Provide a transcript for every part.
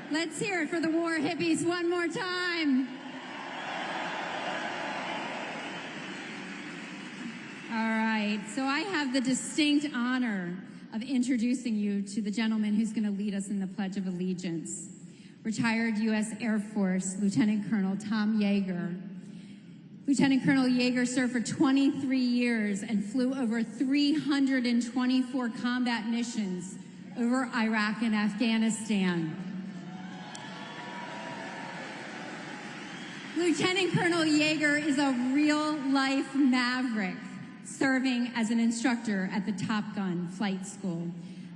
Let's hear it for the war hippies one more time. All right, so I have the distinct honor of introducing you to the gentleman who's going to lead us in the Pledge of Allegiance. Retired U.S. Air Force Lieutenant Colonel Tom Yeager. Lieutenant Colonel Yeager served for 23 years and flew over 324 combat missions over Iraq and Afghanistan. Lieutenant Colonel Yeager is a real-life maverick, serving as an instructor at the Top Gun Flight School.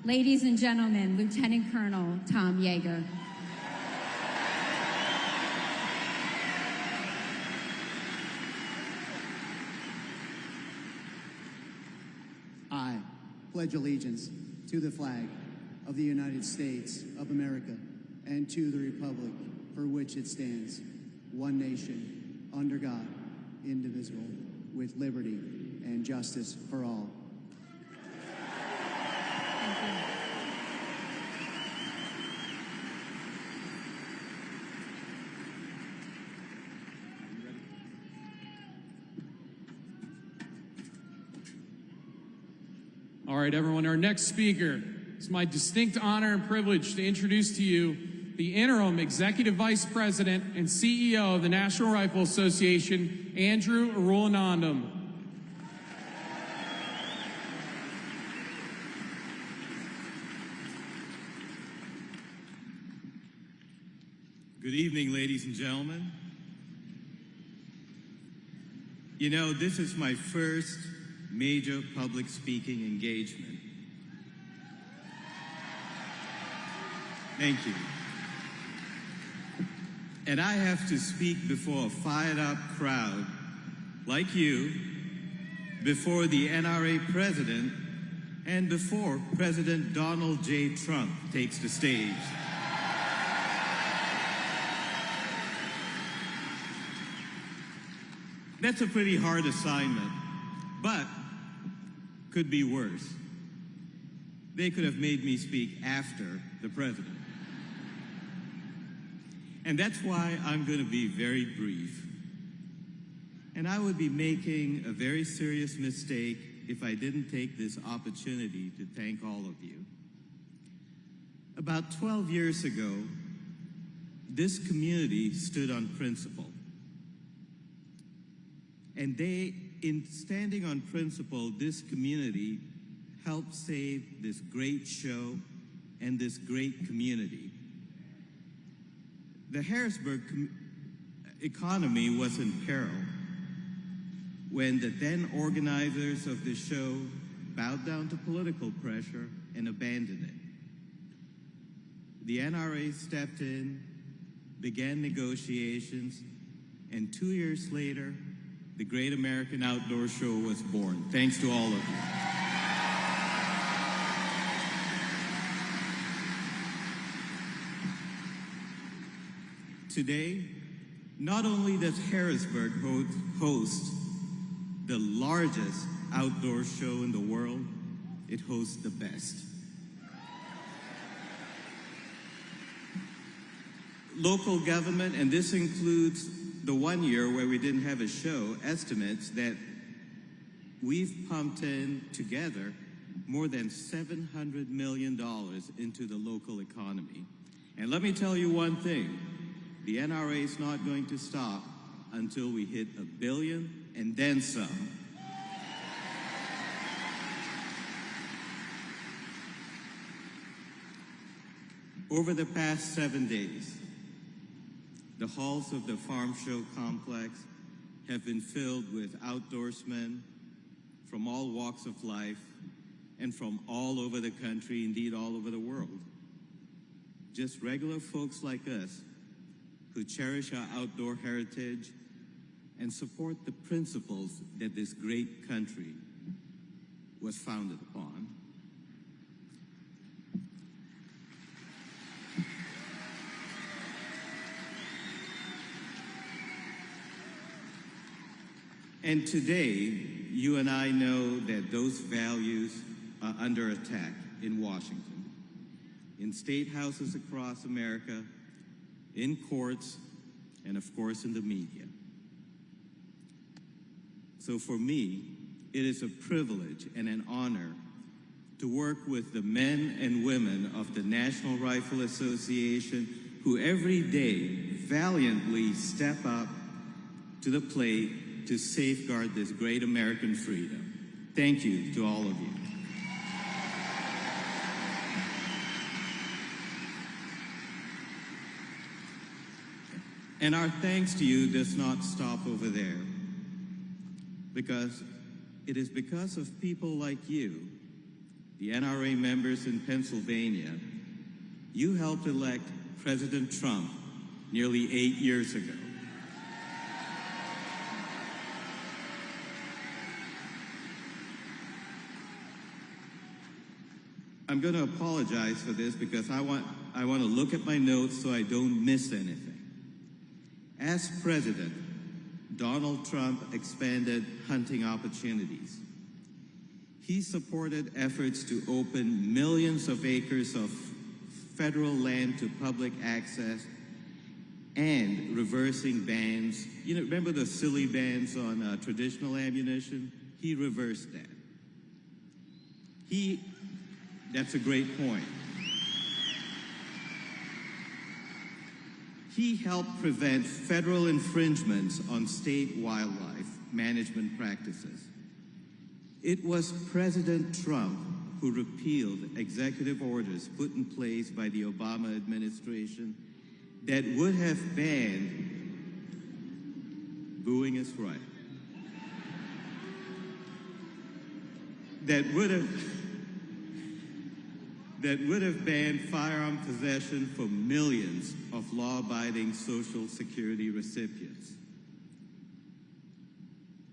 Ladies and gentlemen, Lieutenant Colonel Tom Yeager. I pledge allegiance to the flag of the United States of America and to the republic for which it stands, one nation, under God, indivisible, with liberty and justice for all. Thank you. All right, everyone, our next speaker. It's my distinct honor and privilege to introduce to you the interim Executive Vice President and CEO of the National Rifle Association, Andrew Arulanandam. Good evening, ladies and gentlemen. You know, this is my first major public speaking engagement. Thank you. And I have to speak before a fired-up crowd like you, before the NRA president, and before President Donald J. Trump takes the stage. That's a pretty hard assignment, but could be worse. They could have made me speak after the president. And that's why I'm going to be very brief. And I would be making a very serious mistake if I didn't take this opportunity to thank all of you. About 12 years ago, this community stood on principle. And in standing on principle, this community helped save this great show and this great community. The Harrisburg economy was in peril when the then organizers of the show bowed down to political pressure and abandoned it. The NRA stepped in, began negotiations, and 2 years later, the Great American Outdoor Show was born. Thanks to all of you. Today, not only does Harrisburg host the largest outdoor show in the world, it hosts the best. Local government, and this includes the 1 year where we didn't have a show, estimates that we've pumped in together more than $700 million into the local economy. And let me tell you one thing. The NRA is not going to stop until we hit $1 billion and then some. Over the past 7 days, the halls of the Farm Show complex have been filled with outdoorsmen from all walks of life and from all over the country, indeed all over the world. Just regular folks like us who cherish our outdoor heritage and support the principles that this great country was founded upon. And today, you and I know that those values are under attack in Washington, in state houses across America, in courts, and of course in the media. So for me, it is a privilege and an honor to work with the men and women of the National Rifle Association who every day valiantly step up to the plate to safeguard this great American freedom. Thank you to all of you. And our thanks to you does not stop over there, because it is because of people like you, the NRA members in Pennsylvania, you helped elect President Trump nearly 8 years ago. I'm going to apologize for this because I want to look at my notes so I don't miss anything. As president, Donald Trump expanded hunting opportunities. He supported efforts to open millions of acres of federal land to public access and reversing bans. You know, remember the silly bans on traditional ammunition? He reversed that. That's a great point. He helped prevent federal infringements on state wildlife management practices. It was President Trump who repealed executive orders put in place by the Obama administration that would have banned, booing is right, that would have banned firearm possession for millions of law-abiding Social Security recipients.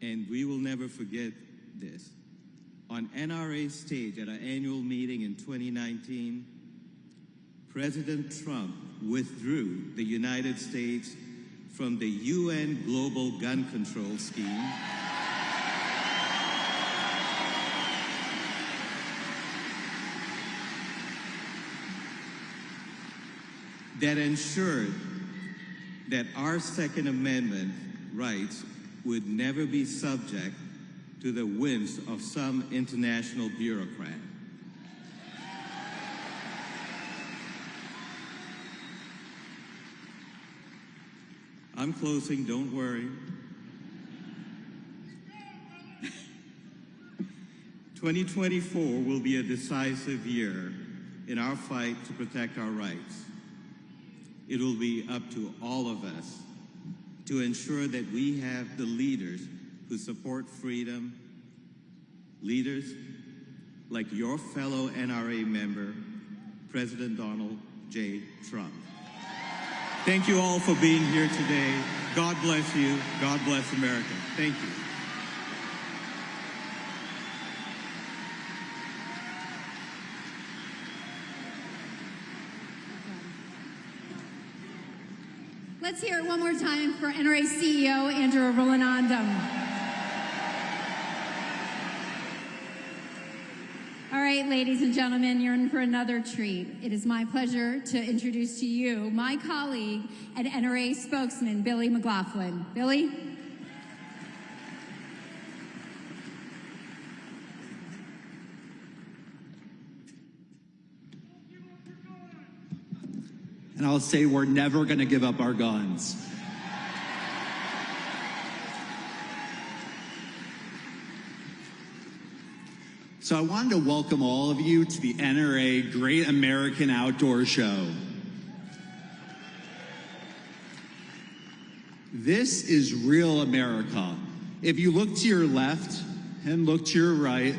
And we will never forget this. On NRA's stage at our annual meeting in 2019, President Trump withdrew the United States from the UN Global Gun Control Scheme that ensured that our Second Amendment rights would never be subject to the whims of some international bureaucrat. I'm closing, don't worry. 2024 will be a decisive year in our fight to protect our rights. It will be up to all of us to ensure that we have the leaders who support freedom, leaders like your fellow NRA member, President Donald J. Trump. Thank you all for being here today. God bless you. God bless America. Thank you. Let's hear it one more time for NRA CEO Andrew Rollinandum. All right, ladies and gentlemen, you're in for another treat. It is my pleasure to introduce to you my colleague and NRA spokesman, Billy McLaughlin. Billy? And I'll say we're never going to give up our guns. So I wanted to welcome all of you to the NRA Great American Outdoor Show. This is real America. If you look to your left and look to your right,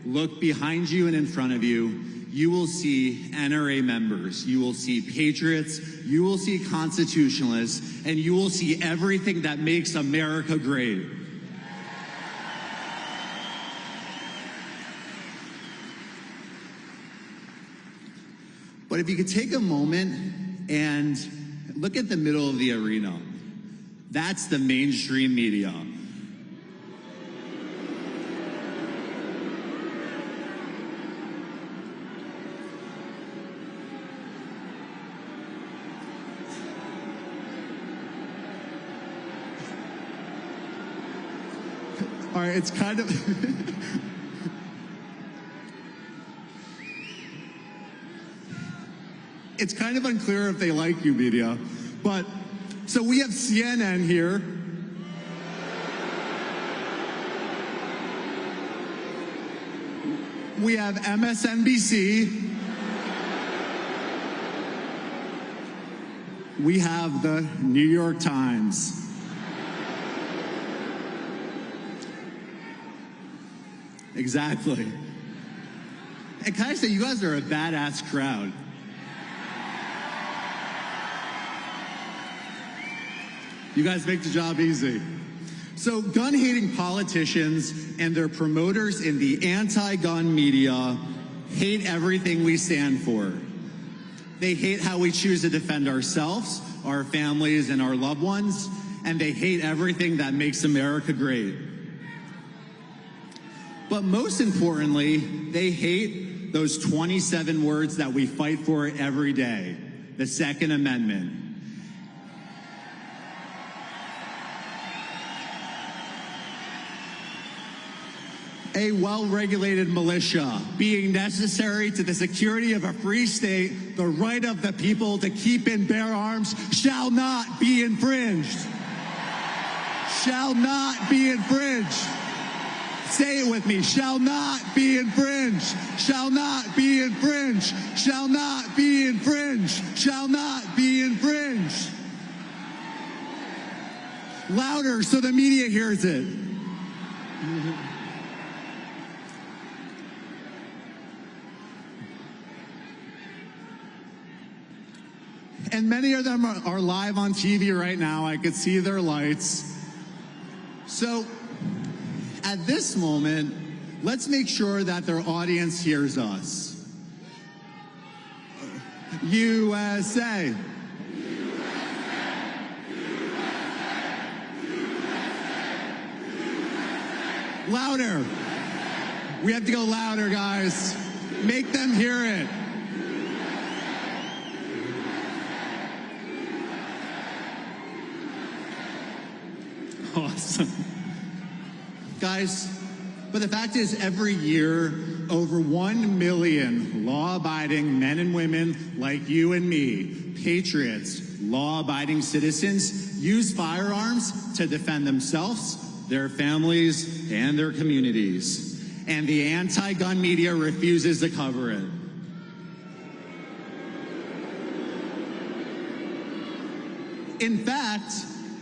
look behind you and in front of you, you will see NRA members, you will see patriots, you will see constitutionalists, and you will see everything that makes America great. But if you could take a moment and look at the middle of the arena, that's the mainstream media. All right, it's kind of... It's kind of unclear if they like you, media. But, so we have CNN here. We have MSNBC. We have the New York Times. Exactly. And can I say, you guys are a badass crowd. You guys make the job easy. So gun-hating politicians and their promoters in the anti-gun media hate everything we stand for. They hate how we choose to defend ourselves, our families, and our loved ones, and they hate everything that makes America great. But most importantly, they hate those 27 words that we fight for every day, the Second Amendment. A well-regulated militia being necessary to the security of a free state, the right of the people to keep and bear arms shall not be infringed. Shall not be infringed. Say it with me. Shall not be infringed. Shall not be infringed. Shall not be infringed. Shall not be infringed. Louder so the media hears it. And many of them are live on TV right now. I could see their lights. So at this moment, let's make sure that their audience hears us. USA. Louder. We have to go louder, guys. Make them hear it. Awesome. Guys, but the fact is, every year, over 1 million law-abiding men and women like you and me, patriots, law-abiding citizens, use firearms to defend themselves, their families, and their communities. And the anti-gun media refuses to cover it. In fact,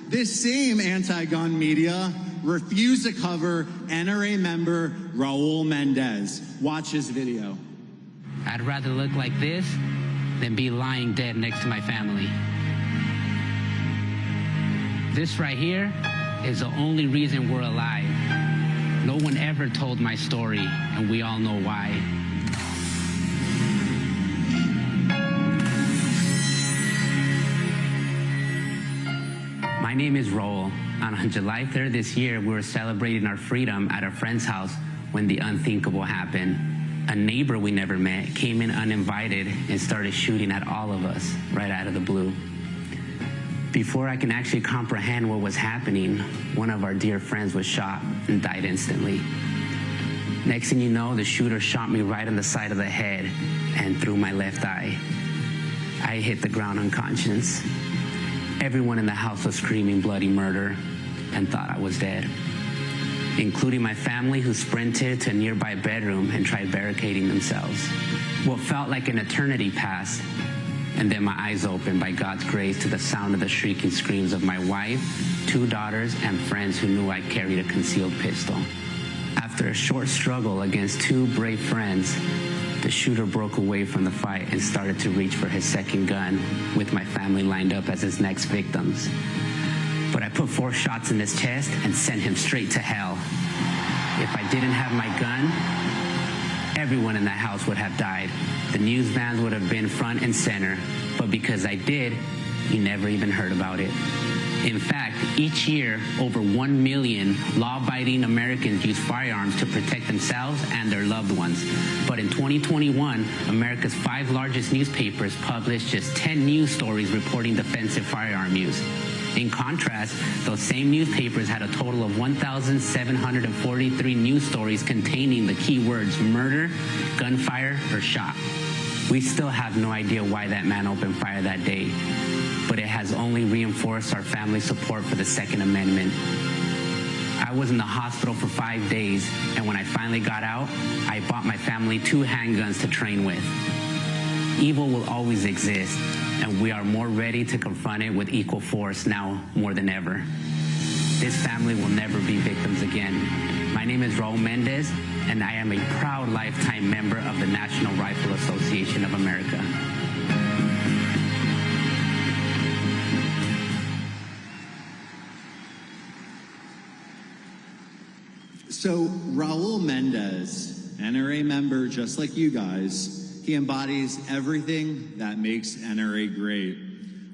this same anti-gun media refused to cover NRA member Raul Mendez. Watch his video. I'd rather look like this than be lying dead next to my family. This right here is the only reason we're alive. No one ever told my story, and we all know why. My name is Raul, and on July 3rd this year, we were celebrating our freedom at a friend's house when the unthinkable happened. A neighbor we never met came in uninvited and started shooting at all of us right out of the blue. Before I can actually comprehend what was happening, one of our dear friends was shot and died instantly. Next thing you know, the shooter shot me right in the side of the head and through my left eye. I hit the ground unconscious. Everyone in the house was screaming bloody murder and thought I was dead, including my family, who sprinted to a nearby bedroom and tried barricading themselves. What felt like an eternity passed, and then my eyes opened by God's grace to the sound of the shrieking screams of my wife, 2 daughters, and friends who knew I carried a concealed pistol. After a short struggle against 2 brave friends, the shooter broke away from the fight and started to reach for his second gun, with my family lined up as his next victims. But I put 4 shots in his chest and sent him straight to hell. If I didn't have my gun, everyone in that house would have died. The news vans would have been front and center, but because I did, you never even heard about it. In fact, each year, over 1 million law-abiding Americans use firearms to protect themselves and their loved ones. But in 2021, America's 5 largest newspapers published just 10 news stories reporting defensive firearm use. In contrast, those same newspapers had a total of 1,743 news stories containing the keywords murder, gunfire, or shot. We still have no idea why that man opened fire that day, but it has only reinforced our family's support for the Second Amendment. I was in the hospital for 5 days, and when I finally got out, I bought my family 2 handguns to train with. Evil will always exist, and we are more ready to confront it with equal force now more than ever. This family will never be victims again. My name is Raul Mendez, and I am a proud lifetime member of the National Rifle Association of America. So Raul Mendez, NRA member just like you guys, he embodies everything that makes NRA great.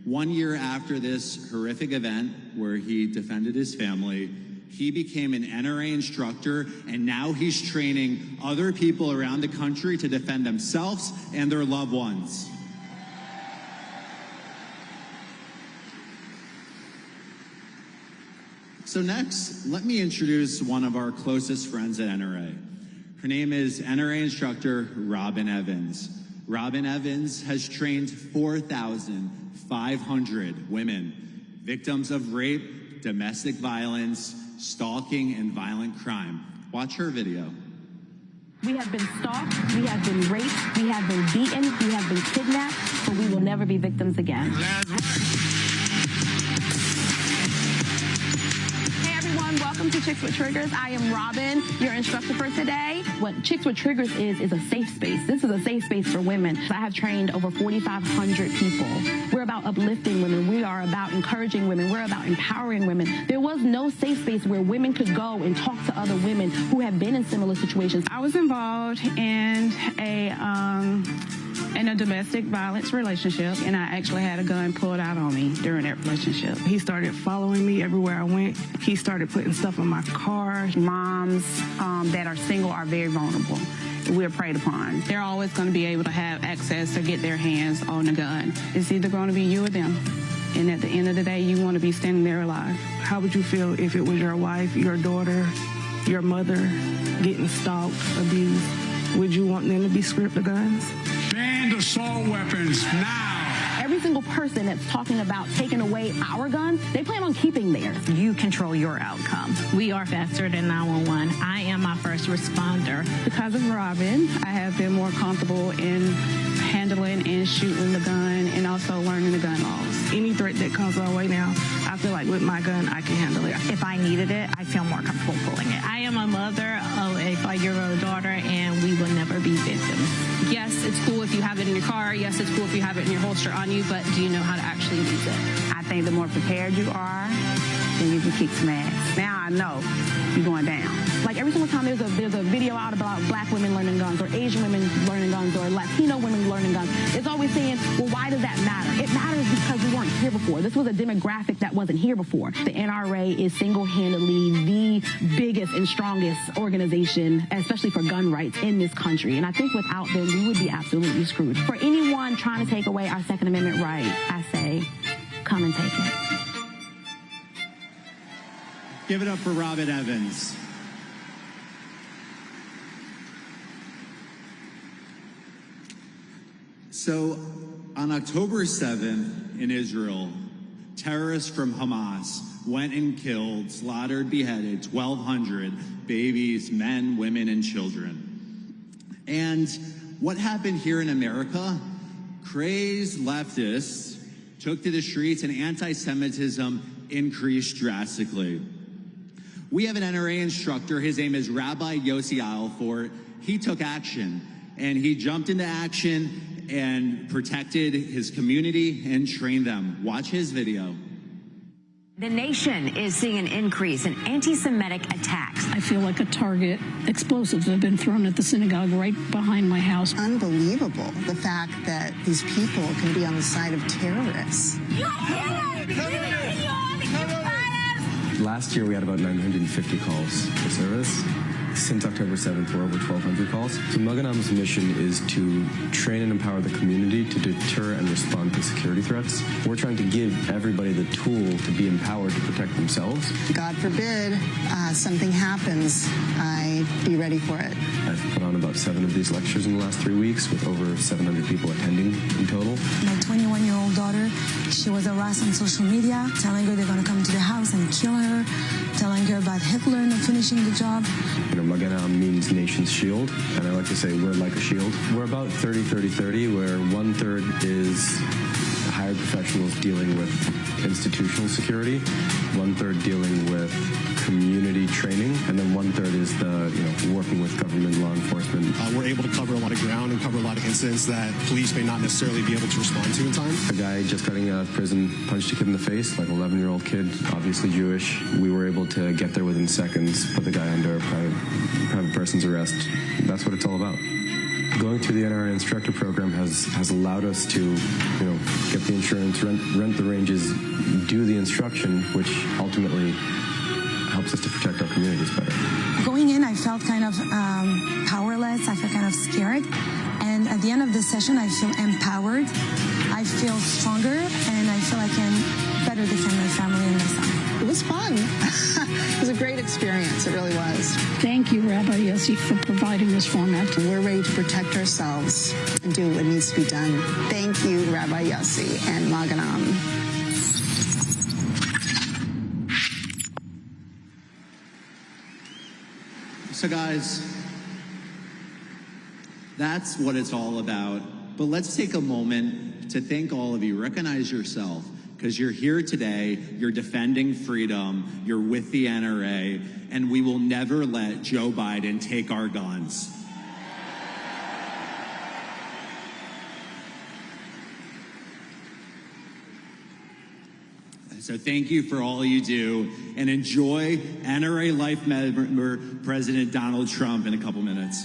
1 year after this horrific event where he defended his family, he became an NRA instructor, and now he's training other people around the country to defend themselves and their loved ones. So next, let me introduce one of our closest friends at NRA. Her name is NRA instructor Robin Evans. Robin Evans has trained 4,500 women, victims of rape, domestic violence, stalking, and violent crime. Watch her video. We have been stalked, we have been raped, we have been beaten, we have been kidnapped, but we will never be victims again. Welcome to Chicks with Triggers. I am Robin, your instructor for today. What Chicks with Triggers is a safe space. This is a safe space for women. I have trained over 4,500 people. We're about uplifting women. We are about encouraging women. We're about empowering women. There was no safe space where women could go and talk to other women who have been in similar situations. I was involved in a domestic violence relationship, and I actually had a gun pulled out on me during that relationship. He started following me everywhere I went. He started putting stuff in my car. Moms that are single are very vulnerable. We're preyed upon. They're always going to be able to have access to get their hands on a gun. It's either going to be you or them. And at the end of the day, you want to be standing there alive. How would you feel if it was your wife, your daughter, your mother getting stalked, abused? Would you want them to be stripped of guns? Ban assault weapons now. Every single person that's talking about taking away our guns, they plan on keeping theirs. You control your outcome. We are faster than 911. I am my first responder. Because of Robin, I have been more comfortable in handling and shooting the gun and also learning the gun laws. Any threat that comes our way now, I feel like with my gun, I can handle it. If I needed it, I feel more comfortable pulling it. I am a mother of a 5-year-old daughter, and we will never be victims. Yes, it's cool if you have it in your car. Yes, it's cool if you have it in your holster on you, but do you know how to actually use it? I think the more prepared you are, then you can kick some ass. Now I know you're going down. Like every single time there's a video out about black women learning guns or Asian women learning guns or Latino women learning guns, it's always saying, well, why does that matter? It matters because we weren't here before. This was a demographic that wasn't here before. The NRA is single-handedly the biggest and strongest organization, especially for gun rights in this country. And I think without them, we would be absolutely screwed. For anyone trying to take away our Second Amendment right, I say, come and take it. Give it up for Robin Evans. So, on October 7th in Israel, terrorists from Hamas went and killed, slaughtered, beheaded 1,200 babies, men, women, and children. And what happened here in America? Crazed leftists took to the streets and anti-Semitism increased drastically. We have an NRA instructor. His name is Rabbi Yossi Alfort. He took action, and he jumped into action and protected his community and trained them. Watch his video. The nation is seeing an increase in anti-Semitic attacks. I feel like a target. Explosives have been thrown at the synagogue right behind my house. Unbelievable, the fact that these people can be on the side of terrorists. Last year we had about 950 calls for service. Since October 7th, we're over 1,200 calls. So Maganam's mission is to train and empower the community to deter and respond to security threats. We're trying to give everybody the tool to be empowered to protect themselves. God forbid something happens, I'd be ready for it. I've put on about 7 of these lectures in the last 3 weeks with over 700 people attending in total. My 21-year-old daughter, she was harassed on social media, telling her they're going to come to the house and kill her, telling her about Hitler not finishing the job. You know, Maganam means nation's shield, and I like to say we're like a shield. We're about 30-30-30, where 1/3 is hired professionals dealing with institutional security, 1/3 dealing with community training, and then 1/3 is the, working with government, law enforcement. We're able to cover a lot of ground and cover a lot of incidents that police may not necessarily be able to respond to in time. A guy just getting out of prison punched a kid in the face, like an 11-year-old kid, obviously Jewish. We were able to get there within seconds, put the guy under private person's arrest. That's what it's all about. Going through the NRA instructor program has allowed us to, get the insurance, rent the ranges, do the instruction, which ultimately helps us to protect our communities better. Going in, I felt kind of powerless. I felt kind of scared. And at the end of the session, I feel empowered. I feel stronger, and I feel I can better defend my family and myself. It was fun. It was a great experience. It really was. Thank you, Rabbi Yossi, for providing this format. We're ready to protect ourselves and do what needs to be done. Thank you, Rabbi Yossi and Maganam. So guys, that's what it's all about. But let's take a moment to thank all of you. Recognize yourself, because you're here today, you're defending freedom, you're with the NRA, and we will never let Joe Biden take our guns. So thank you for all you do, and enjoy NRA Life member President Donald Trump in a couple minutes.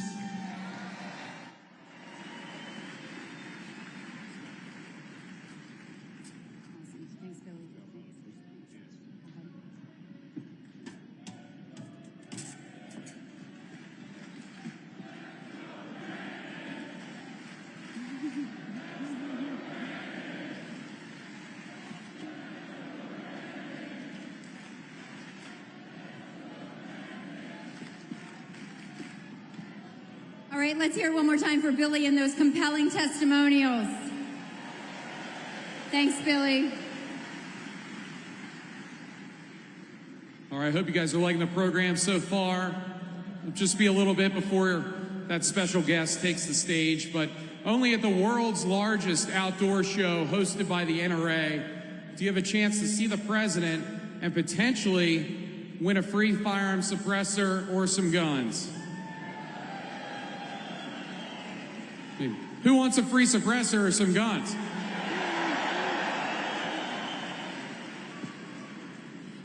All right, let's hear it one more time for Billy and those compelling testimonials. Thanks, Billy. All right, I hope you guys are liking the program so far. It'll just be a little bit before that special guest takes the stage, but only at the world's largest outdoor show hosted by the NRA do you have a chance to see the president and potentially win a free firearm suppressor or some guns. Who wants a free suppressor or some guns?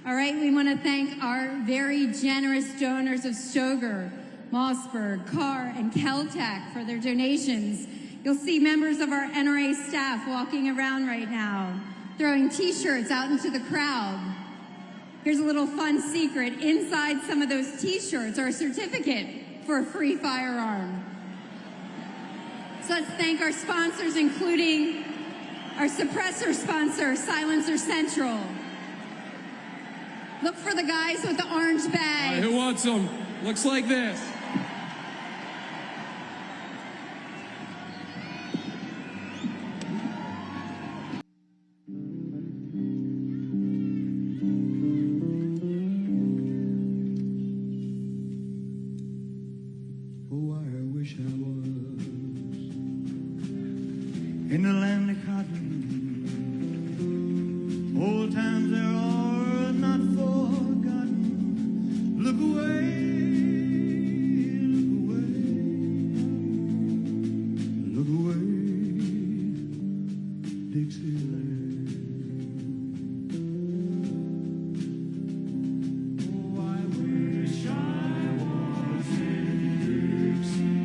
All right, we want to thank our very generous donors of Stoger, Mossberg, Carr, and Keltec for their donations. You'll see members of our NRA staff walking around right now, throwing T-shirts out into the crowd. Here's a little fun secret. Inside some of those T-shirts are a certificate for a free firearm. So let's thank our sponsors, including our suppressor sponsor, Silencer Central. Look for the guys with the orange bags. All right, who wants them? Looks like this. In the land of cotton, old times there are not forgotten. Look away, look away, Dixieland. Oh, I wish I was in Dixie.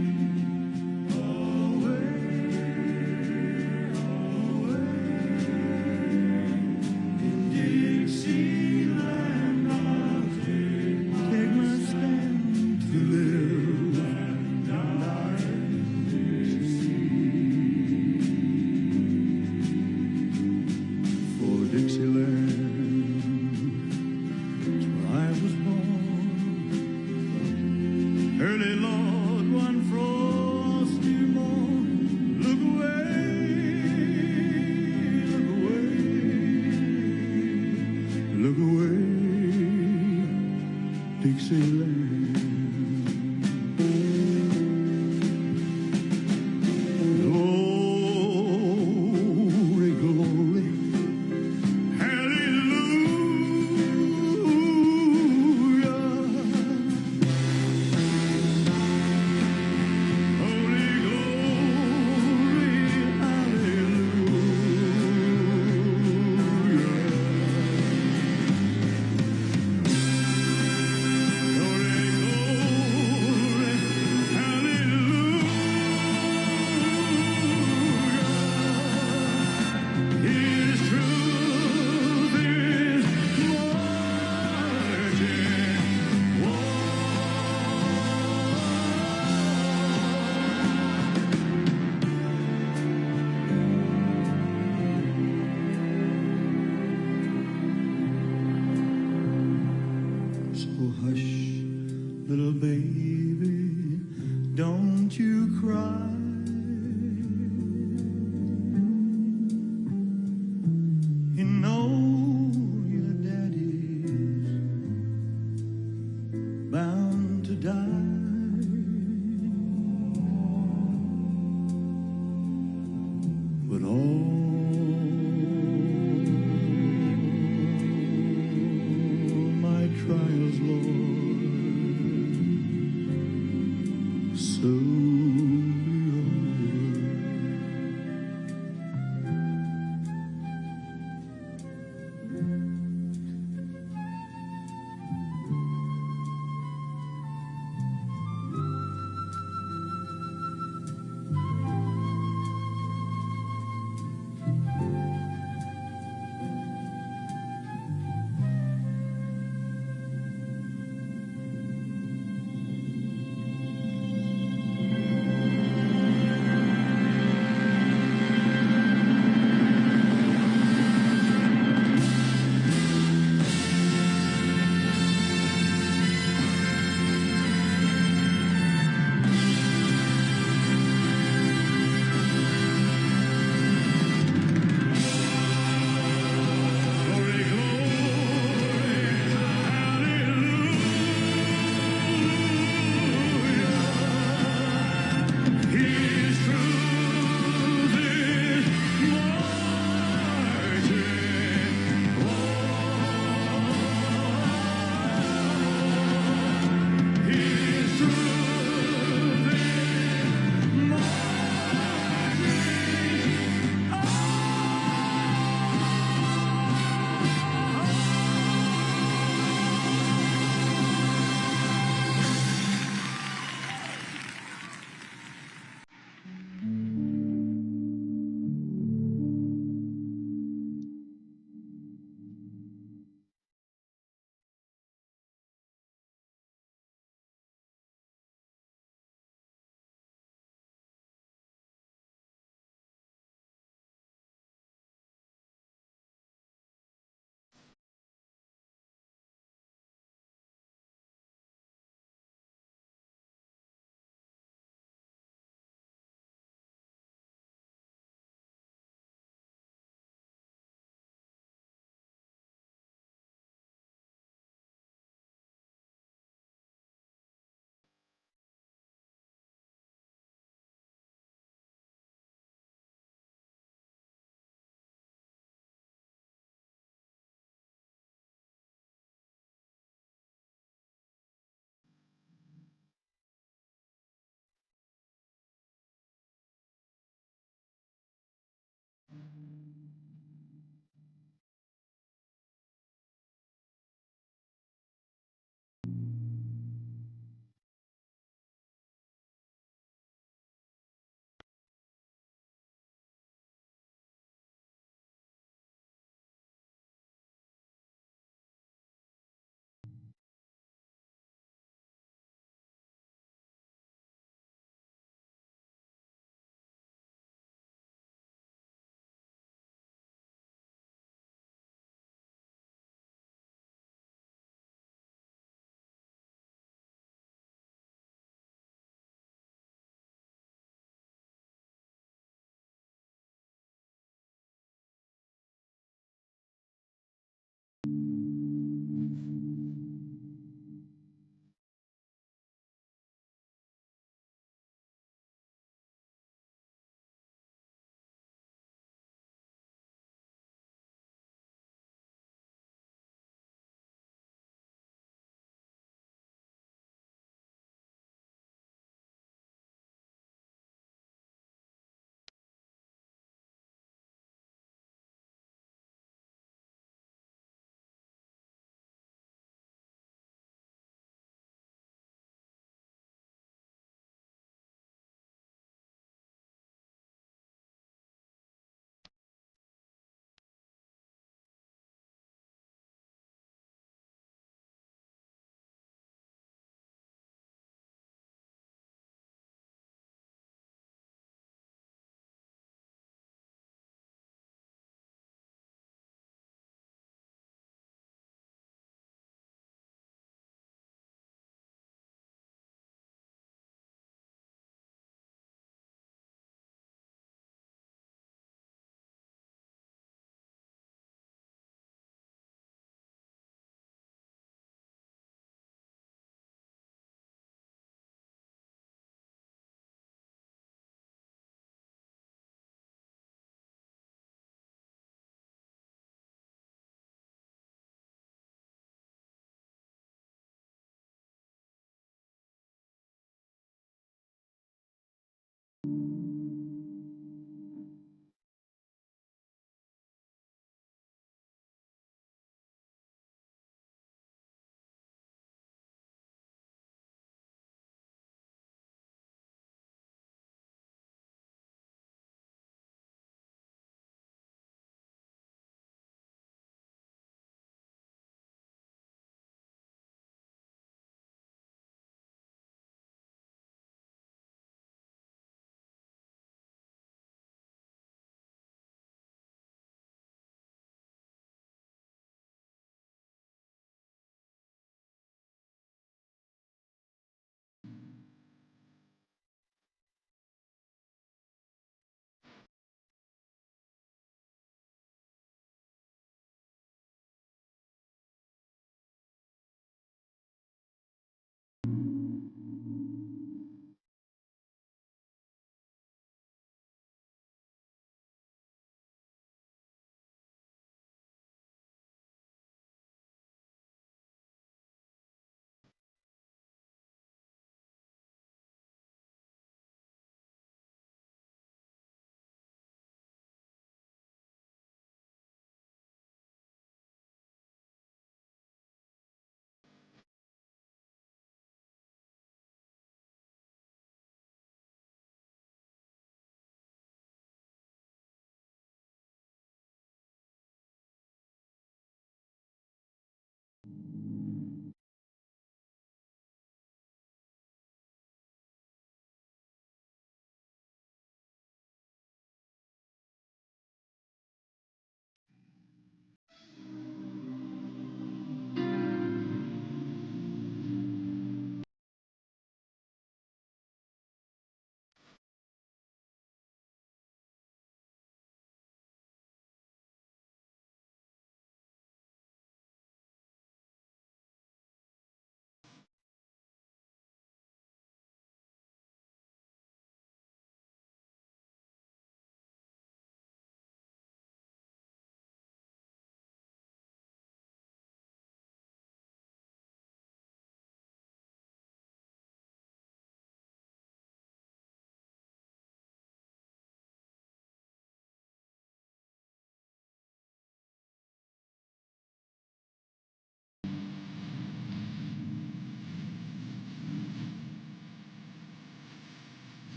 Oh, where Early, Lord, one frosty morn, look away, look away, look away, Dixieland. Glory, glory, hallelujah. Holy glory, hallelujah. Holy glory, hallelujah. His truth is so hush, little baby, don't you cry. You know your daddy's bound to die. But all my trials, Lord, soon be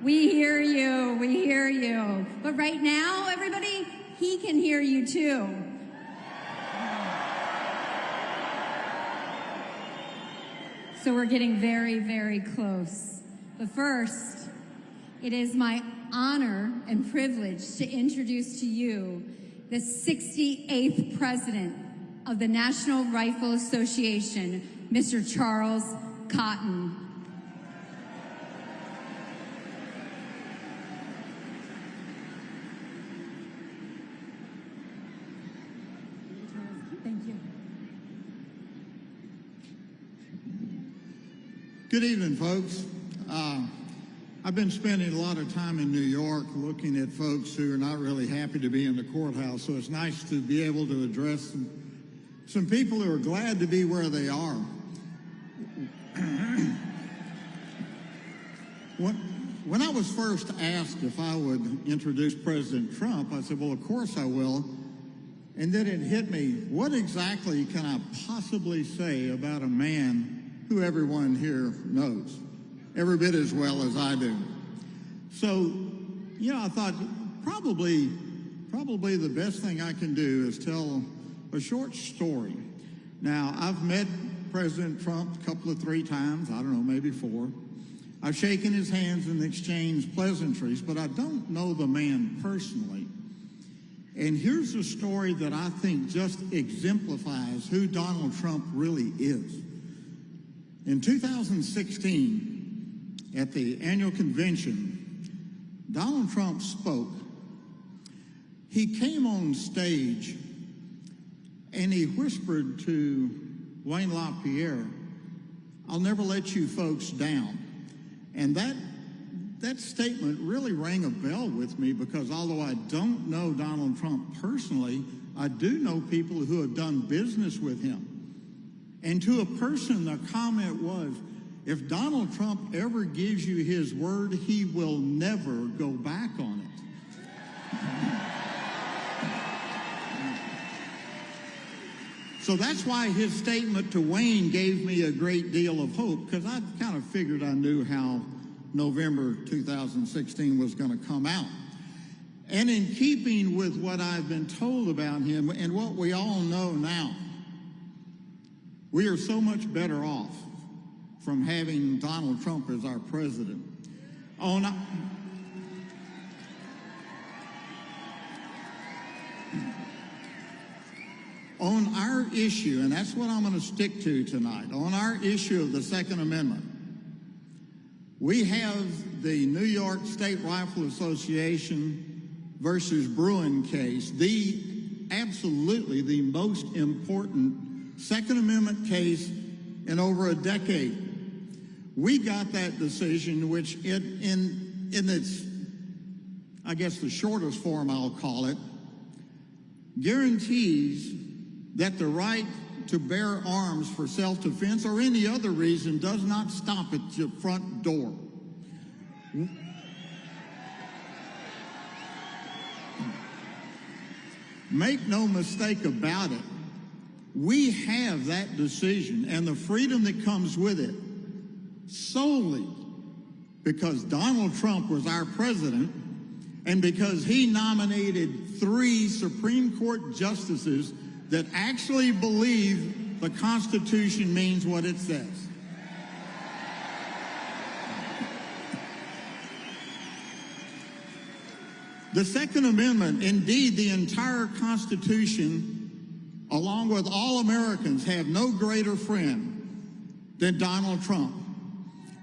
We hear you, we hear you. But right now, everybody, he can hear you too. So we're getting very, very close. But first, it is my honor and privilege to introduce to you the 68th President of the National Rifle Association, Mr. Charles Cotton. Thank you. Good evening, folks. I've been spending a lot of time in New York looking at folks who are not really happy to be in the courthouse, so it's nice to be able to address some people who are glad to be where they are. When I was first asked if I would introduce President Trump, I said, well, of course I will. And then it hit me, what exactly can I possibly say about a man who everyone here knows, every bit as well as I do? So, you know, I thought probably the best thing I can do is tell a short story. Now, I've met President Trump a couple of 3 times, I don't know, maybe 4. I've shaken his hands and exchanged pleasantries, but I don't know the man personally. And here's a story that I think just exemplifies who Donald Trump really is. In 2016, at the annual convention, Donald Trump spoke. He came on stage and he whispered to Wayne LaPierre, "I'll never let you folks down." And that statement really rang a bell with me, because although I don't know Donald Trump personally, I do know people who have done business with him. And to a person, the comment was, if Donald Trump ever gives you his word, he will never go back on it. So that's why his statement to Wayne gave me a great deal of hope, because I kind of figured I knew how November 2016 was going to come out. And in keeping with what I've been told about him and what we all know now, we are so much better off from having Donald Trump as our president. On our issue, and that's what I'm going to stick to tonight, on our issue of the Second Amendment, we have the New York State Rifle Association versus Bruin case, absolutely the most important Second Amendment case in over a decade. We got that decision, which in its, I guess the shortest form I'll call it, guarantees that the right to bear arms for self-defense or any other reason does not stop at your front door. Make no mistake about it, we have that decision and the freedom that comes with it solely because Donald Trump was our president and because he nominated 3 Supreme Court justices that actually believe the Constitution means what it says. The Second Amendment, indeed the entire Constitution, along with all Americans, have no greater friend than Donald Trump.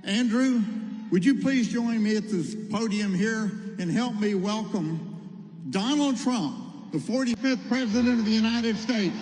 Andrew, would you please join me at this podium here and help me welcome Donald Trump, the 45th President of the United States.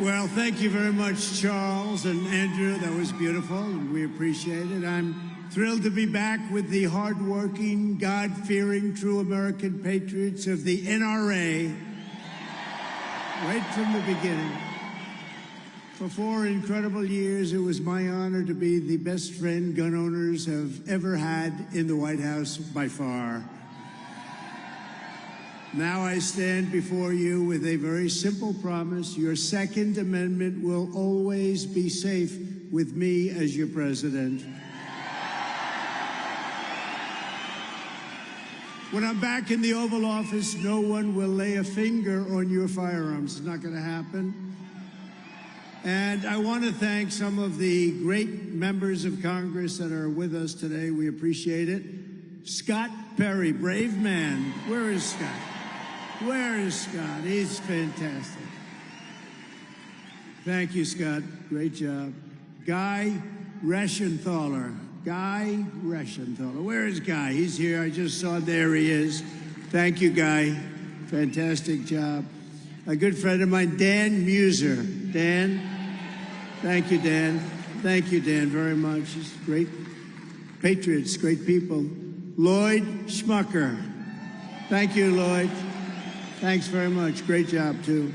Well, thank you very much, Charles and Andrew. That was beautiful, and we appreciate it. I'm thrilled to be back with the hardworking, God-fearing, true American patriots of the NRA right from the beginning. For 4 incredible years, it was my honor to be the best friend gun owners have ever had in the White House by far. Now I stand before you with a very simple promise. Your Second Amendment will always be safe with me as your president. When I'm back in the Oval Office, no one will lay a finger on your firearms. It's not going to happen. And I want to thank some of the great members of Congress that are with us today. We appreciate it. Scott Perry, brave man. Where is Scott? Where is Scott? He's fantastic. Thank you, Scott. Great job. Guy Reschenthaler. Guy Reschenthaler. Where is Guy? He's here. I just saw. There he is. Thank you, Guy. Fantastic job. A good friend of mine, Dan Muser. Dan. Thank you, Dan. Thank you, Dan, very much. He's great patriots, great people. Lloyd Schmucker. Thank you, Lloyd. Thanks very much. Great job, too.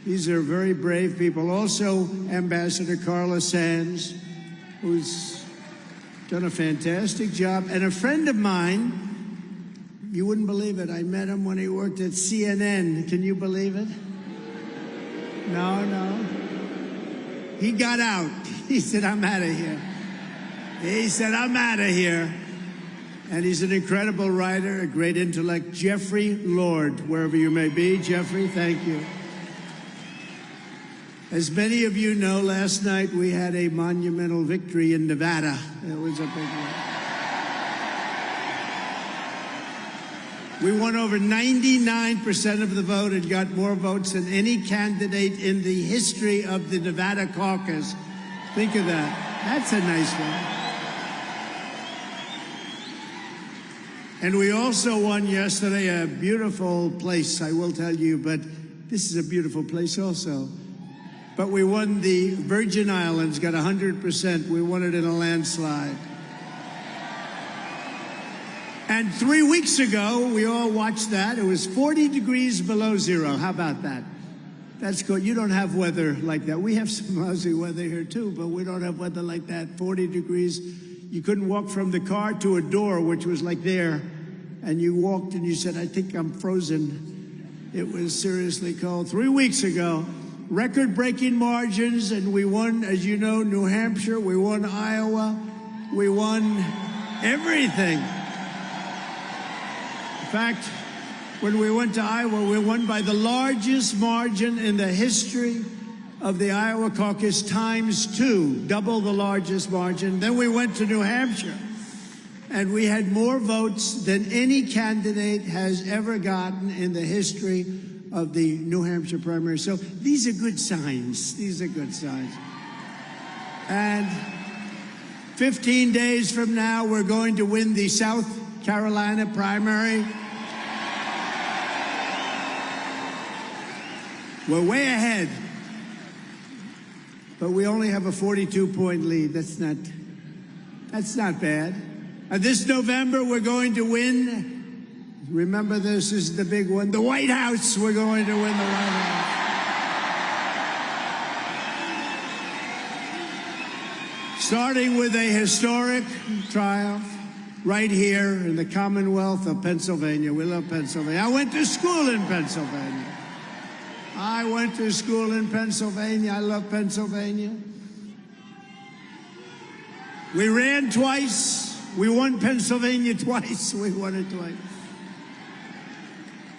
These are very brave people. Also, Ambassador Carla Sands, who's done a fantastic job. And a friend of mine, you wouldn't believe it, I met him when he worked at CNN. Can you believe it? No. He got out. He said, I'm out of here. He said, I'm out of here. And he's an incredible writer, a great intellect. Jeffrey Lord, wherever you may be. Jeffrey, thank you. As many of you know, last night we had a monumental victory in Nevada. It was a big one. We won over 99% of the vote and got more votes than any candidate in the history of the Nevada caucus. Think of that. That's a nice one. And we also won yesterday a beautiful place, I will tell you, but this is a beautiful place also. But we won the Virgin Islands, got 100%. We won it in a landslide. And 3 weeks ago, we all watched that. It was 40 degrees below zero. How about that? That's good. You don't have weather like that. We have some lousy weather here too, but we don't have weather like that. 40 degrees. You couldn't walk from the car to a door, which was like there, and you walked and you said, I think I'm frozen. It was seriously cold. 3 weeks ago, record-breaking margins, and we won, as you know, New Hampshire, we won Iowa, we won everything. In fact, when we went to Iowa, we won by the largest margin in the history of the Iowa caucus ×2, double the largest margin. Then we went to New Hampshire, and we had more votes than any candidate has ever gotten in the history of the New Hampshire primary. So these are good signs. These are good signs. And 15 days from now, we're going to win the South Carolina primary. We're way ahead, but we only have a 42-point lead. That's not bad. And this November, we're going to win. Remember, this is the big one. The White House. We're going to win the White House. Starting with a historic triumph right here in the Commonwealth of Pennsylvania. We love Pennsylvania. I went to school in Pennsylvania. I love Pennsylvania. We ran twice. We won Pennsylvania twice. We won it twice.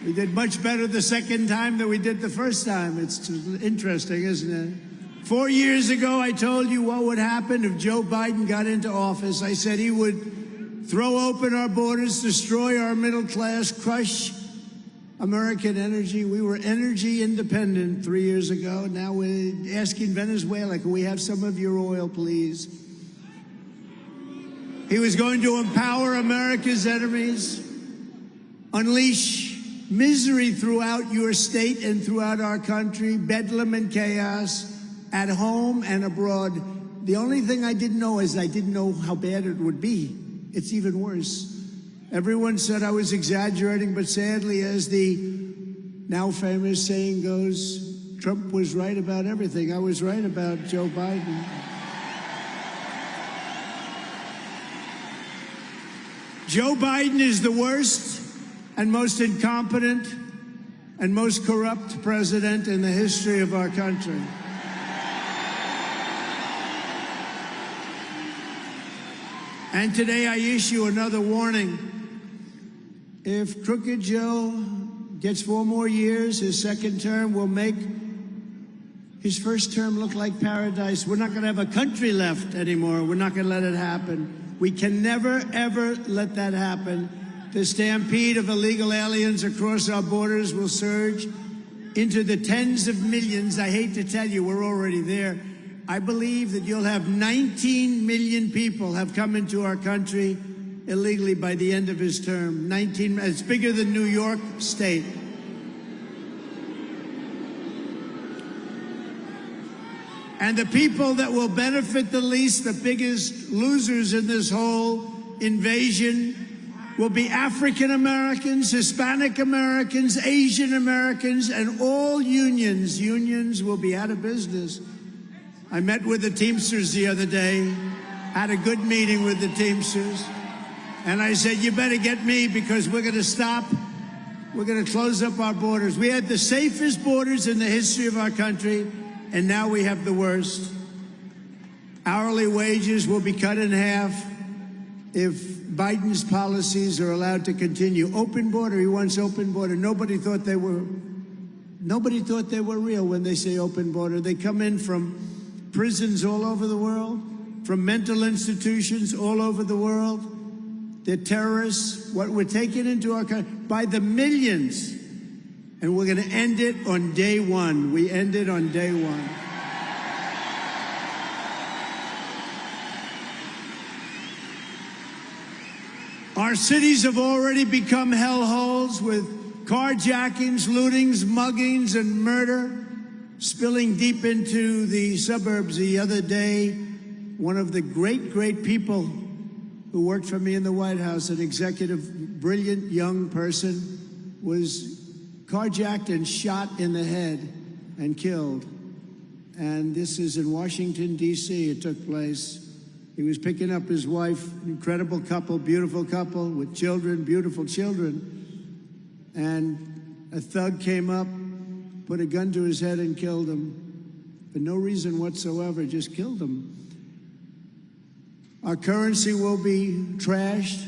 We did much better the second time than we did the first time. It's interesting, isn't it? 4 years ago, I told you what would happen if Joe Biden got into office. I said he would throw open our borders, destroy our middle class, crush American energy. We were energy independent 3 years ago. Now we're asking Venezuela, can we have some of your oil, please? He was going to empower America's enemies, unleash misery throughout your state and throughout our country, bedlam and chaos, at home and abroad. The only thing I didn't know is I didn't know how bad it would be. It's even worse. Everyone said I was exaggerating, but sadly, as the now famous saying goes, Trump was right about everything. I was right about Joe Biden. Joe Biden is the worst and most incompetent and most corrupt president in the history of our country. And today I issue another warning. If Crooked Joe gets 4 more years, his second term will make his first term look like paradise. We're not going to have a country left anymore. We're not going to let it happen. We can never, ever let that happen. The stampede of illegal aliens across our borders will surge into the tens of millions. I hate to tell you, we're already there. I believe that you'll have 19 million people have come into our country illegally by the end of his term. 19, it's bigger than New York State. And the people that will benefit the least, the biggest losers in this whole invasion, will be African Americans, Hispanic Americans, Asian Americans, and all unions. Unions will be out of business. I met with the Teamsters the other day, had a good meeting with the Teamsters, and I said, you better get me because we're going to stop. We're going to close up our borders. We had the safest borders in the history of our country, and now we have the worst. Hourly wages will be cut in half if Biden's policies are allowed to continue. Open border, he wants open border. Nobody thought they were real when they say open border. They come in from prisons all over the world, from mental institutions all over the world. They're terrorists. What we're taking into our country by the millions. And we're going to end it on day one. We end it on day one. Our cities have already become hellholes with carjackings, lootings, muggings, and murder spilling deep into the suburbs. The other day, one of the great people who worked for me in the White House, an executive, brilliant young person, was carjacked and shot in the head and killed. And this is in Washington, D.C. It took place. He was picking up his wife, incredible couple, beautiful couple with children, beautiful children. And a thug came up, put a gun to his head and killed him for no reason whatsoever, just killed him. Our currency will be trashed.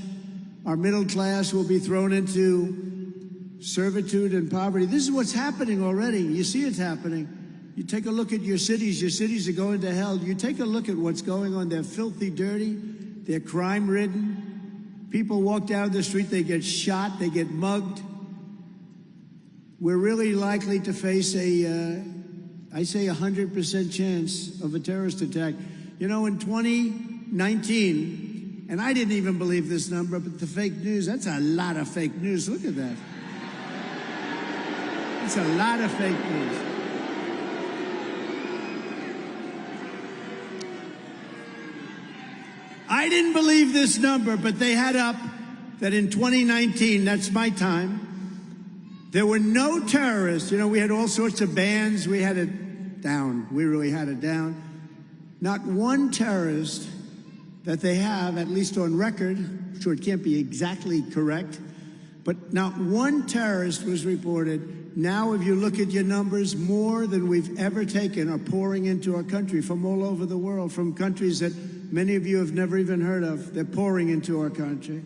Our middle class will be thrown into servitude and poverty. This is what's happening already. You see it's happening. You take a look at your cities are going to hell. You take a look at what's going on. They're filthy dirty, they're crime-ridden. People walk down the street, they get shot, they get mugged. We're really likely to face I say 100% chance of a terrorist attack. You know, in 2019, and I didn't even believe this number, but the fake news, that's a lot of fake news. Look at that. It's a lot of fake news. I didn't believe this number, but they had up that in 2019, that's my time, there were no terrorists. You know, we had all sorts of bans. We had it down. We really had it down. Not one terrorist that they have, at least on record, I'm sure it can't be exactly correct, but not one terrorist was reported. Now, if you look at your numbers, more than we've ever taken are pouring into our country from all over the world, from countries that many of you have never even heard of. They're pouring into our country.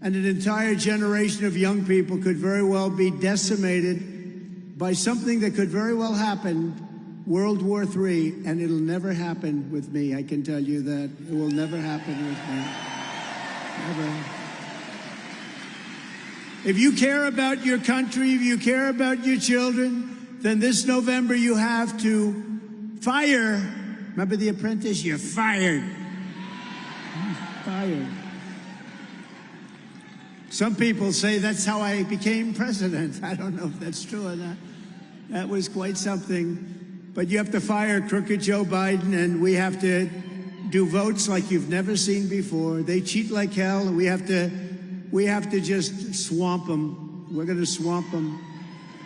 And an entire generation of young people could very well be decimated by something that could very well happen, World War III, and it'll never happen with me. I can tell you that. It will never happen with me. Never. If you care about your country, if you care about your children, then this November you have to fire. Remember The Apprentice? You're fired. Fired. Some people say that's how I became president. I don't know if that's true or not. That was quite something. But you have to fire crooked Joe Biden, and we have to do votes like you've never seen before. They cheat like hell, and we have to just swamp them. We're going to swamp them.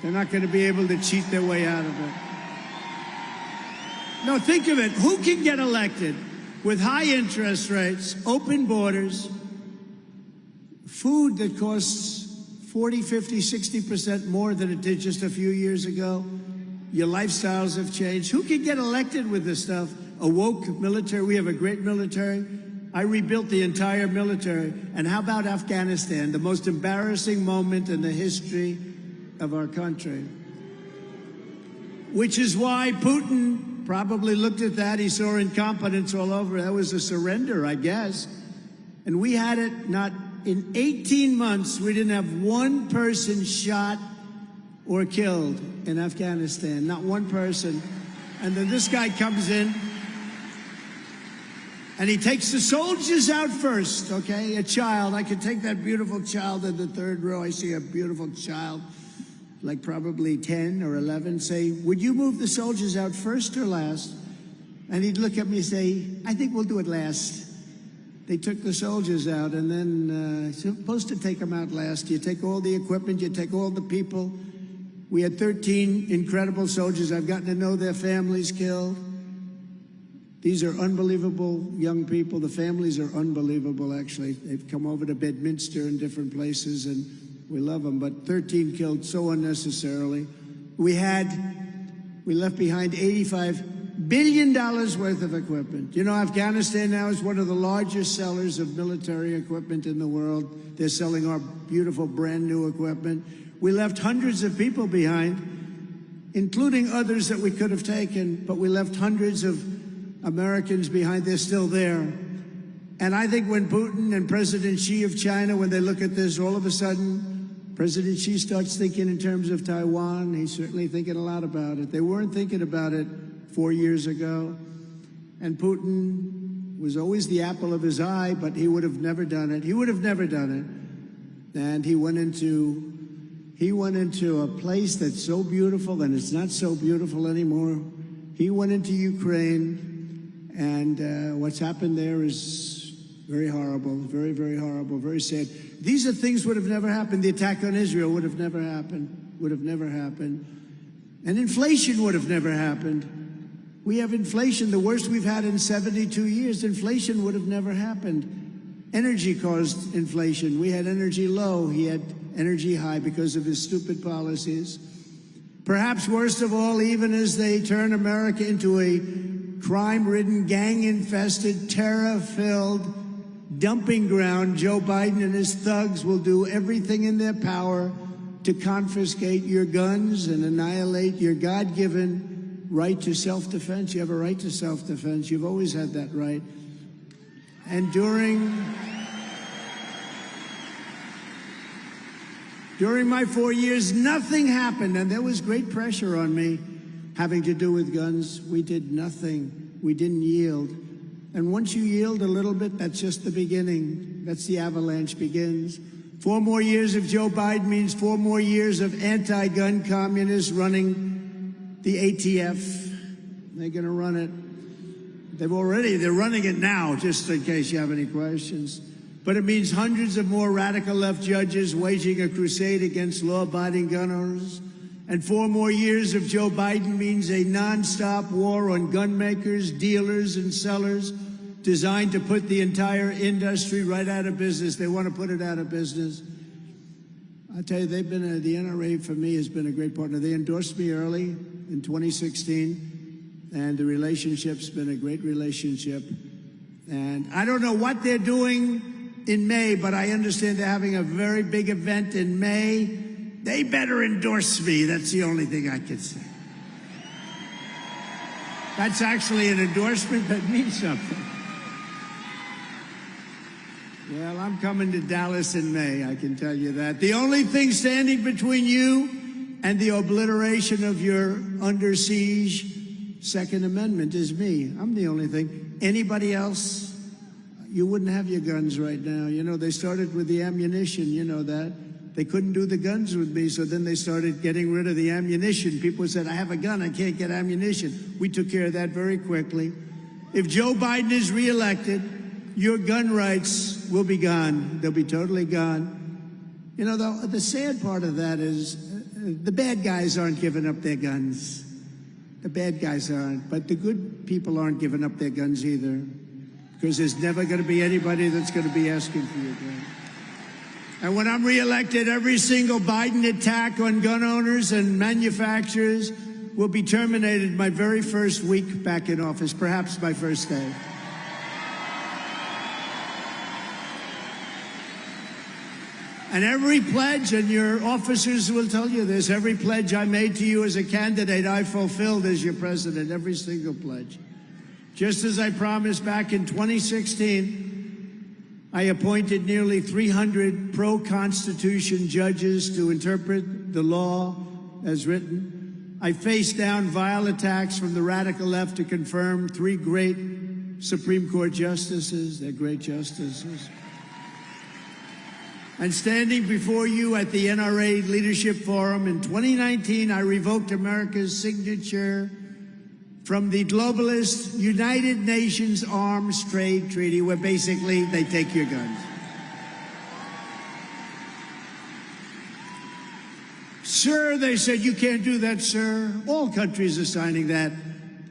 They're not going to be able to cheat their way out of it. No, think of it. Who can get elected with high interest rates, open borders, food that costs 40, 50, 60% more than it did just a few years ago? Your lifestyles have changed. Who can get elected with this stuff? A woke military. We have a great military. I rebuilt the entire military. And how about Afghanistan, the most embarrassing moment in the history of our country? Which is why Putin probably looked at that. He saw incompetence all over. That was a surrender, I guess. And we had it not in 18 months. We didn't have one person shot or killed in Afghanistan, not one person. And then this guy comes in and he takes the soldiers out first, okay? A child, I could take that beautiful child in the third row. I see a beautiful child, like probably 10 or 11, say, would you move the soldiers out first or last? And he'd look at me and say, I think we'll do it last. They took the soldiers out, and then supposed to take them out last. You take all the equipment, you take all the people. We had 13 incredible soldiers. I've gotten to know their families killed. These are unbelievable young people. The families are unbelievable, actually. They've come over to Bedminster and different places, and we love them. But 13 killed so unnecessarily. We left behind $85 billion worth of equipment. You know, Afghanistan now is one of the largest sellers of military equipment in the world. They're selling our beautiful brand new equipment. We left hundreds of people behind, including others that we could have taken, but we left hundreds of Americans behind. They're still there. And I think when Putin and President Xi of China, when they look at this, all of a sudden, President Xi starts thinking in terms of Taiwan. He's certainly thinking a lot about it. They weren't thinking about it 4 years ago. And Putin was always the apple of his eye, but he would have never done it. He would have never done it. And he went into a place that's so beautiful, and it's not so beautiful anymore. He went into Ukraine, and what's happened there is very horrible, very, very horrible, very sad. These are things would have never happened. The attack on Israel would have never happened, And inflation would have never happened. We have inflation, the worst we've had in 72 years. Inflation would have never happened. Energy caused inflation. We had energy low. He had energy high because of his stupid policies. Perhaps worst of all, even as they turn America into a crime-ridden, gang-infested, terror-filled dumping ground, Joe Biden and his thugs will do everything in their power to confiscate your guns and annihilate your God-given right to self-defense. You have a right to self-defense. You've always had that right. And during my 4 years, nothing happened, and there was great pressure on me having to do with guns. We did nothing. We didn't yield. And once you yield a little bit, that's just the beginning. That's the avalanche begins. 4 more years of Joe Biden means 4 more years of anti-gun communists running the ATF. They're going to run it. They're running it now, just in case you have any questions. But it means hundreds of more radical left judges waging a crusade against law-abiding gun owners. And 4 more years of Joe Biden means a nonstop war on gun makers, dealers, and sellers designed to put the entire industry right out of business. They want to put it out of business. I tell you, the NRA for me has been a great partner. They endorsed me early in 2016. And the relationship's been a great relationship. And I don't know what they're doing in May, but I understand they're having a very big event in May. They better endorse me. That's the only thing I can say. That's actually an endorsement that means something. Well, I'm coming to Dallas in May, I can tell you that. The only thing standing between you and the obliteration of your under siege Second Amendment is me. I'm the only thing. Anybody else, you wouldn't have your guns right now. You know, they started with the ammunition, you know that. They couldn't do the guns with me, so then they started getting rid of the ammunition. People said, I have a gun, I can't get ammunition. We took care of that very quickly. If Joe Biden is reelected, your gun rights will be gone. They'll be totally gone. You know, the sad part of that is the bad guys aren't giving up their guns. The bad guys aren't, but the good people aren't giving up their guns either, because there's never going to be anybody that's going to be asking for your gun. And when I'm reelected, every single Biden attack on gun owners and manufacturers will be terminated my very first week back in office, perhaps my first day. And every pledge, and your officers will tell you this, every pledge I made to you as a candidate, I fulfilled as your president, every single pledge. Just as I promised back in 2016, I appointed nearly 300 pro-Constitution judges to interpret the law as written. I faced down vile attacks from the radical left to confirm 3 great Supreme Court justices. They're great justices. And standing before you at the NRA Leadership Forum in 2019, I revoked America's signature from the globalist United Nations Arms Trade Treaty, where basically they take your guns. Sir, they said, you can't do that, sir. All countries are signing that.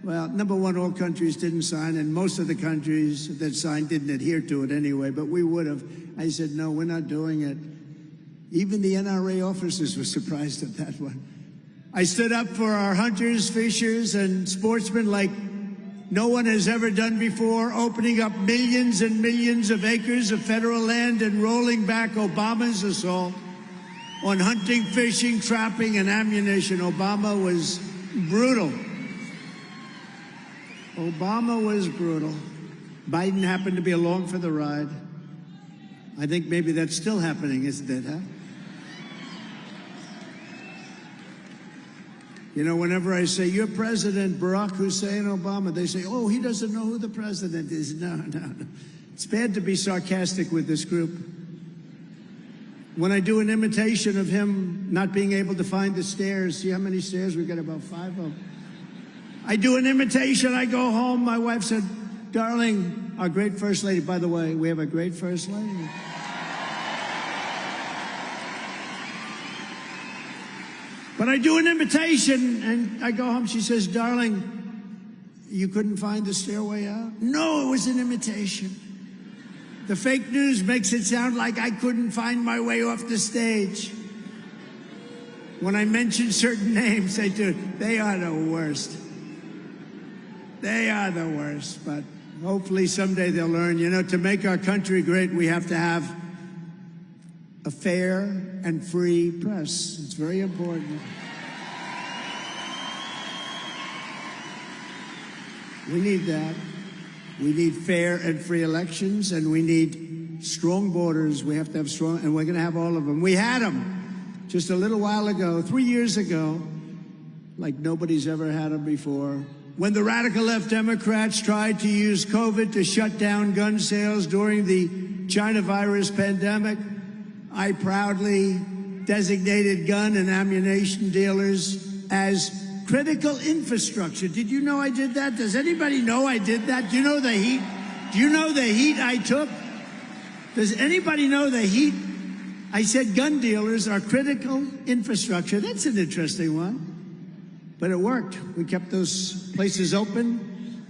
Well, number one, all countries didn't sign, and most of the countries that signed didn't adhere to it anyway, but we would have. I said, no, we're not doing it. Even the NRA officers were surprised at that one. I stood up for our hunters, fishers, and sportsmen like no one has ever done before, opening up millions and millions of acres of federal land and rolling back Obama's assault on hunting, fishing, trapping, and ammunition. Obama was brutal. Obama was brutal. Biden happened to be along for the ride. I think maybe that's still happening, isn't it, huh? You know, whenever I say, you're President Barack Hussein Obama, they say, oh, he doesn't know who the president is. No. It's bad to be sarcastic with this group. When I do an imitation of him not being able to find the stairs, see how many stairs? We've got about 5 of them. I do an imitation, I go home, my wife said, darling, our great First Lady, by the way, we have a great First Lady. But I do an imitation, and I go home, she says, darling, you couldn't find the stairway out? No, it was an imitation. The fake news makes it sound like I couldn't find my way off the stage. When I mention certain names, they do. They are the worst. They are the worst, but hopefully someday they'll learn. You know, to make our country great, we have to have a fair and free press. It's very important. We need that. We need fair and free elections, and we need strong borders. We have to have strong, and we're going to have all of them. We had them just a little while ago, 3 years ago, like nobody's ever had them before. When the radical left Democrats tried to use COVID to shut down gun sales during the China virus pandemic, I proudly designated gun and ammunition dealers as critical infrastructure. Did you know I did that? Does anybody know I did that? Do you know the heat? Do you know the heat I took? Does anybody know the heat? I said gun dealers are critical infrastructure. That's an interesting one. But it worked. We kept those places open.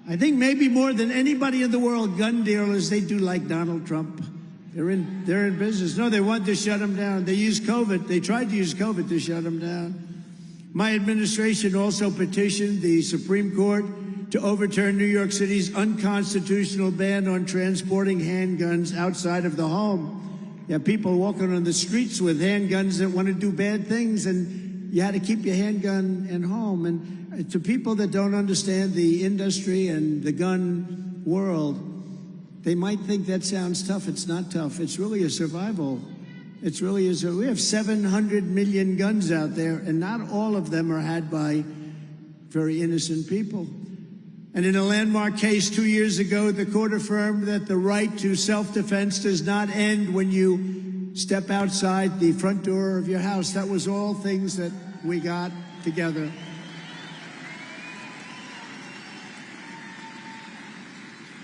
I think maybe more than anybody in the world, gun dealers, they do like Donald Trump. They're in business. No, they want to shut them down. They used COVID. They tried to use COVID to shut them down. My administration also petitioned the Supreme Court to overturn New York City's unconstitutional ban on transporting handguns outside of the home. You have people walking on the streets with handguns that want to do bad things, and you had to keep your handgun at home. And to people that don't understand the industry and the gun world, they might think that sounds tough. It's not tough. It's really a survival. It's really is. We have 700 million guns out there, and not all of them are had by very innocent people. And in a landmark case 2 years ago, the court affirmed that the right to self-defense does not end when you step outside the front door of your house. That was all things that we got together.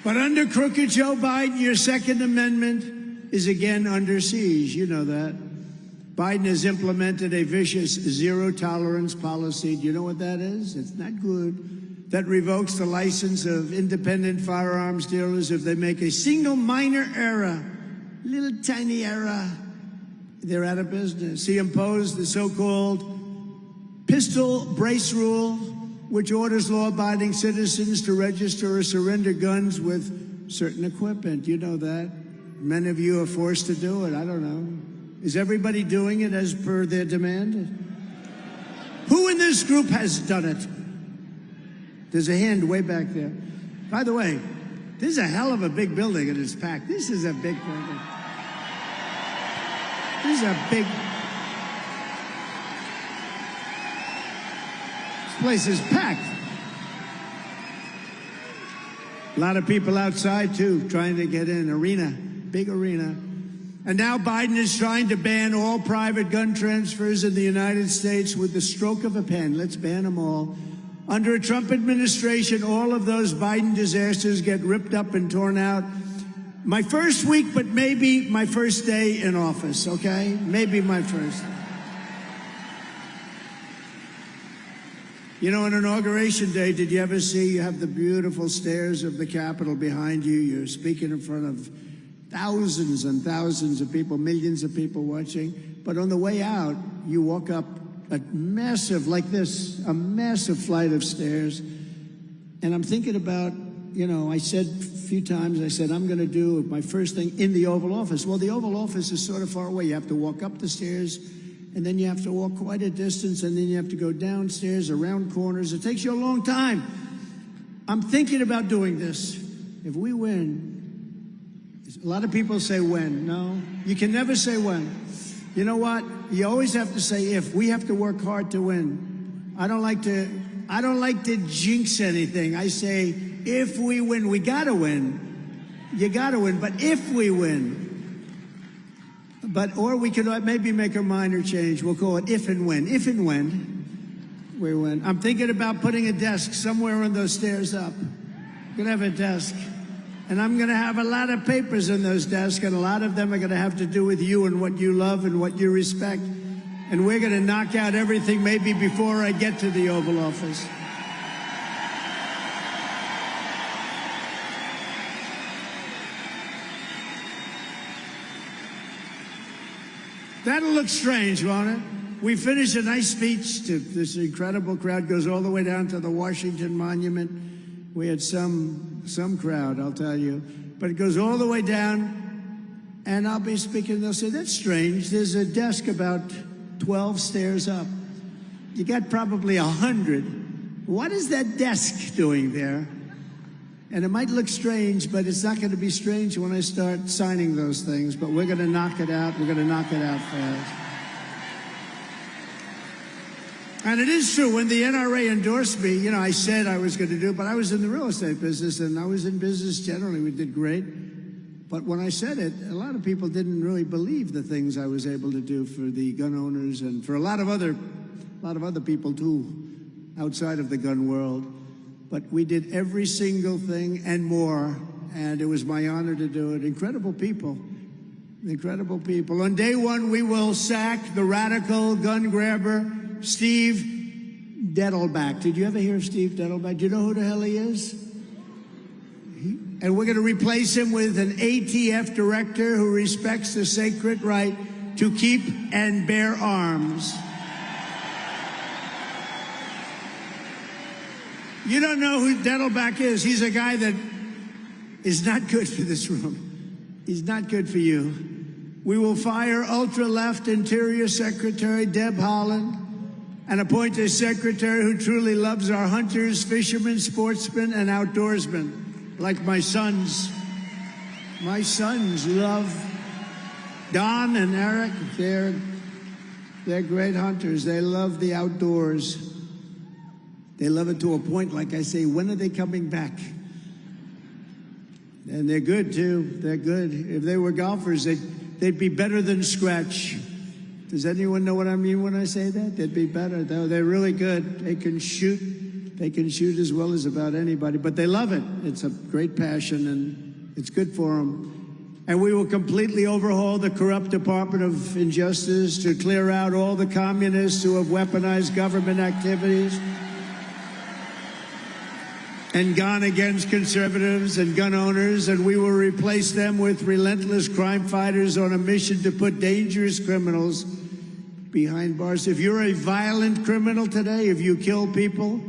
But under crooked Joe Biden, your Second Amendment is again under siege. You know that. Biden has implemented a vicious zero-tolerance policy. Do you know what that is? It's not good. That revokes the license of independent firearms dealers if they make a single minor error, little tiny error, they're out of business. He imposed the so-called pistol brace rule, which orders law-abiding citizens to register or surrender guns with certain equipment. You know that. Many of you are forced to do it. I don't know. Is everybody doing it as per their demand? Who in this group has done it? There's a hand way back there. By the way, this is a hell of a big building and it's packed. This is a big building. This is a big... This place is packed. A lot of people outside, too, trying to get in. Arena, big arena. And now Biden is trying to ban all private gun transfers in the United States with the stroke of a pen. Let's ban them all. Under a Trump administration, all of those Biden disasters get ripped up and torn out. My first week, but maybe my first day in office, okay? Maybe my first. You know, on Inauguration Day, did you ever see, you have the beautiful stairs of the Capitol behind you. You're speaking in front of thousands and thousands of people, millions of people watching. But on the way out, you walk up a massive, like this, a massive flight of stairs. And I'm thinking about, you know, I said a few times, I said, I'm going to do my first thing in the Oval Office. Well, the Oval Office is sort of far away. You have to walk up the stairs, and then you have to walk quite a distance, and then you have to go downstairs, around corners. It takes you a long time. I'm thinking about doing this. If we win, a lot of people say when. No, you can never say when. You know what? You always have to say if. We have to work hard to win. I don't like to jinx anything. I say if we win, we gotta win. You gotta win. But if we win, or we could maybe make a minor change. We'll call it if and when. If and when we win. I'm thinking about putting a desk somewhere on those stairs up. I'm gonna have a desk. And I'm going to have a lot of papers in those desks, and a lot of them are going to have to do with you and what you love and what you respect. And we're going to knock out everything maybe before I get to the Oval Office. That'll look strange, won't it? We finish a nice speech to this incredible crowd, goes all the way down to the Washington Monument. We had some crowd, I'll tell you. But it goes all the way down, and I'll be speaking, they'll say, that's strange. There's a desk about 12 stairs up. You got probably 100 what is that desk doing there? And it might look strange, but it's not going to be strange when I start signing those things. But we're going to knock it out. We're going to knock it out fast. And it is true, when the NRA endorsed me, you know, I said I was going to do it, but I was in the real estate business, and I was in business generally. We did great. But when I said it, a lot of people didn't really believe the things I was able to do for the gun owners and for a lot of other people too, outside of the gun world. But we did every single thing and more, and it was my honor to do it. Incredible people. Incredible people. On day one, we will sack the radical gun grabber, Steve Dettelbach. Did you ever hear of Steve Dettelbach? Do you know who the hell he is? And we're going to replace him with an ATF director who respects the sacred right to keep and bear arms. You don't know who Dettelbach is. He's a guy that is not good for this room. He's not good for you. We will fire ultra-left Interior Secretary Deb Haaland and appoint a secretary who truly loves our hunters, fishermen, sportsmen, and outdoorsmen, like my sons. My sons love Don and Eric. They're great hunters. They love the outdoors. They love it to a point, like I say, when are they coming back? And they're good, too. They're good. If they were golfers, they'd be better than scratch. Does anyone know what I mean when I say that? They'd be better. They're really good. They can shoot. They can shoot as well as about anybody, but they love it. It's a great passion, and it's good for them. And we will completely overhaul the corrupt Department of Injustice to clear out all the communists who have weaponized government activities and gone against conservatives and gun owners, and we will replace them with relentless crime fighters on a mission to put dangerous criminals behind bars. If you're a violent criminal today, if you kill people,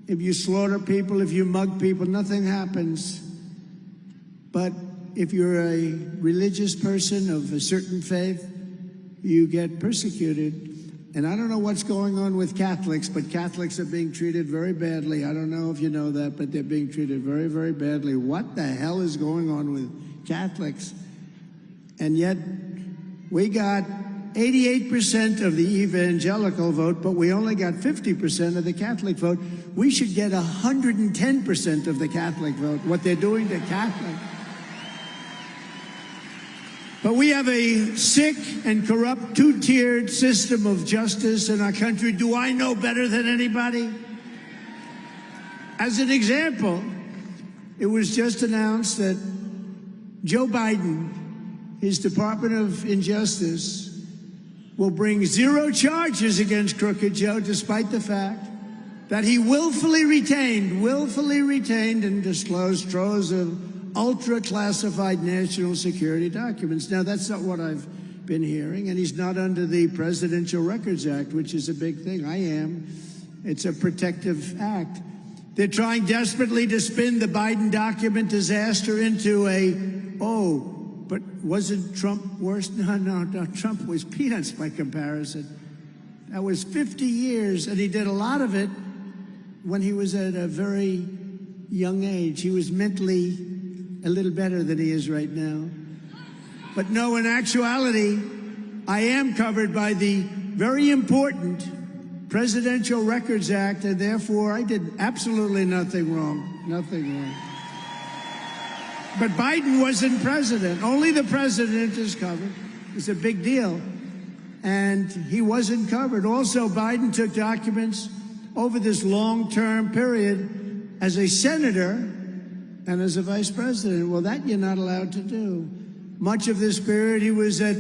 if you slaughter people, if you mug people, nothing happens. But if you're a religious person of a certain faith, you get persecuted. And I don't know what's going on with Catholics, but Catholics are being treated very badly. I don't know if you know that, but they're being treated very, very badly. What the hell is going on with Catholics? And yet, we got 88% of the evangelical vote, but we only got 50% of the Catholic vote. We should get 110% of the Catholic vote, what they're doing to Catholics. But we have a sick and corrupt two-tiered system of justice in our country. Do I know better than anybody? As an example, it was just announced that Joe Biden, his Department of Injustice, will bring 0 charges against Crooked Joe, despite the fact that he willfully retained and disclosed troves of ultra-classified national security documents. Now, that's not what I've been hearing, and he's not under the Presidential Records Act, which is a big thing. I am. It's a protective act. They're trying desperately to spin the Biden document disaster into but wasn't Trump worse? No, Trump was peanuts by comparison. That was 50 years, and he did a lot of it when he was at a very young age. He was mentally a little better than he is right now. But no, in actuality, I am covered by the very important Presidential Records Act, and therefore I did absolutely nothing wrong. Nothing wrong. But Biden wasn't president. Only the president is covered. It's a big deal. And he wasn't covered. Also, Biden took documents over this long-term period as a senator and as a vice president. Well, that you're not allowed to do. Much of this period, he was at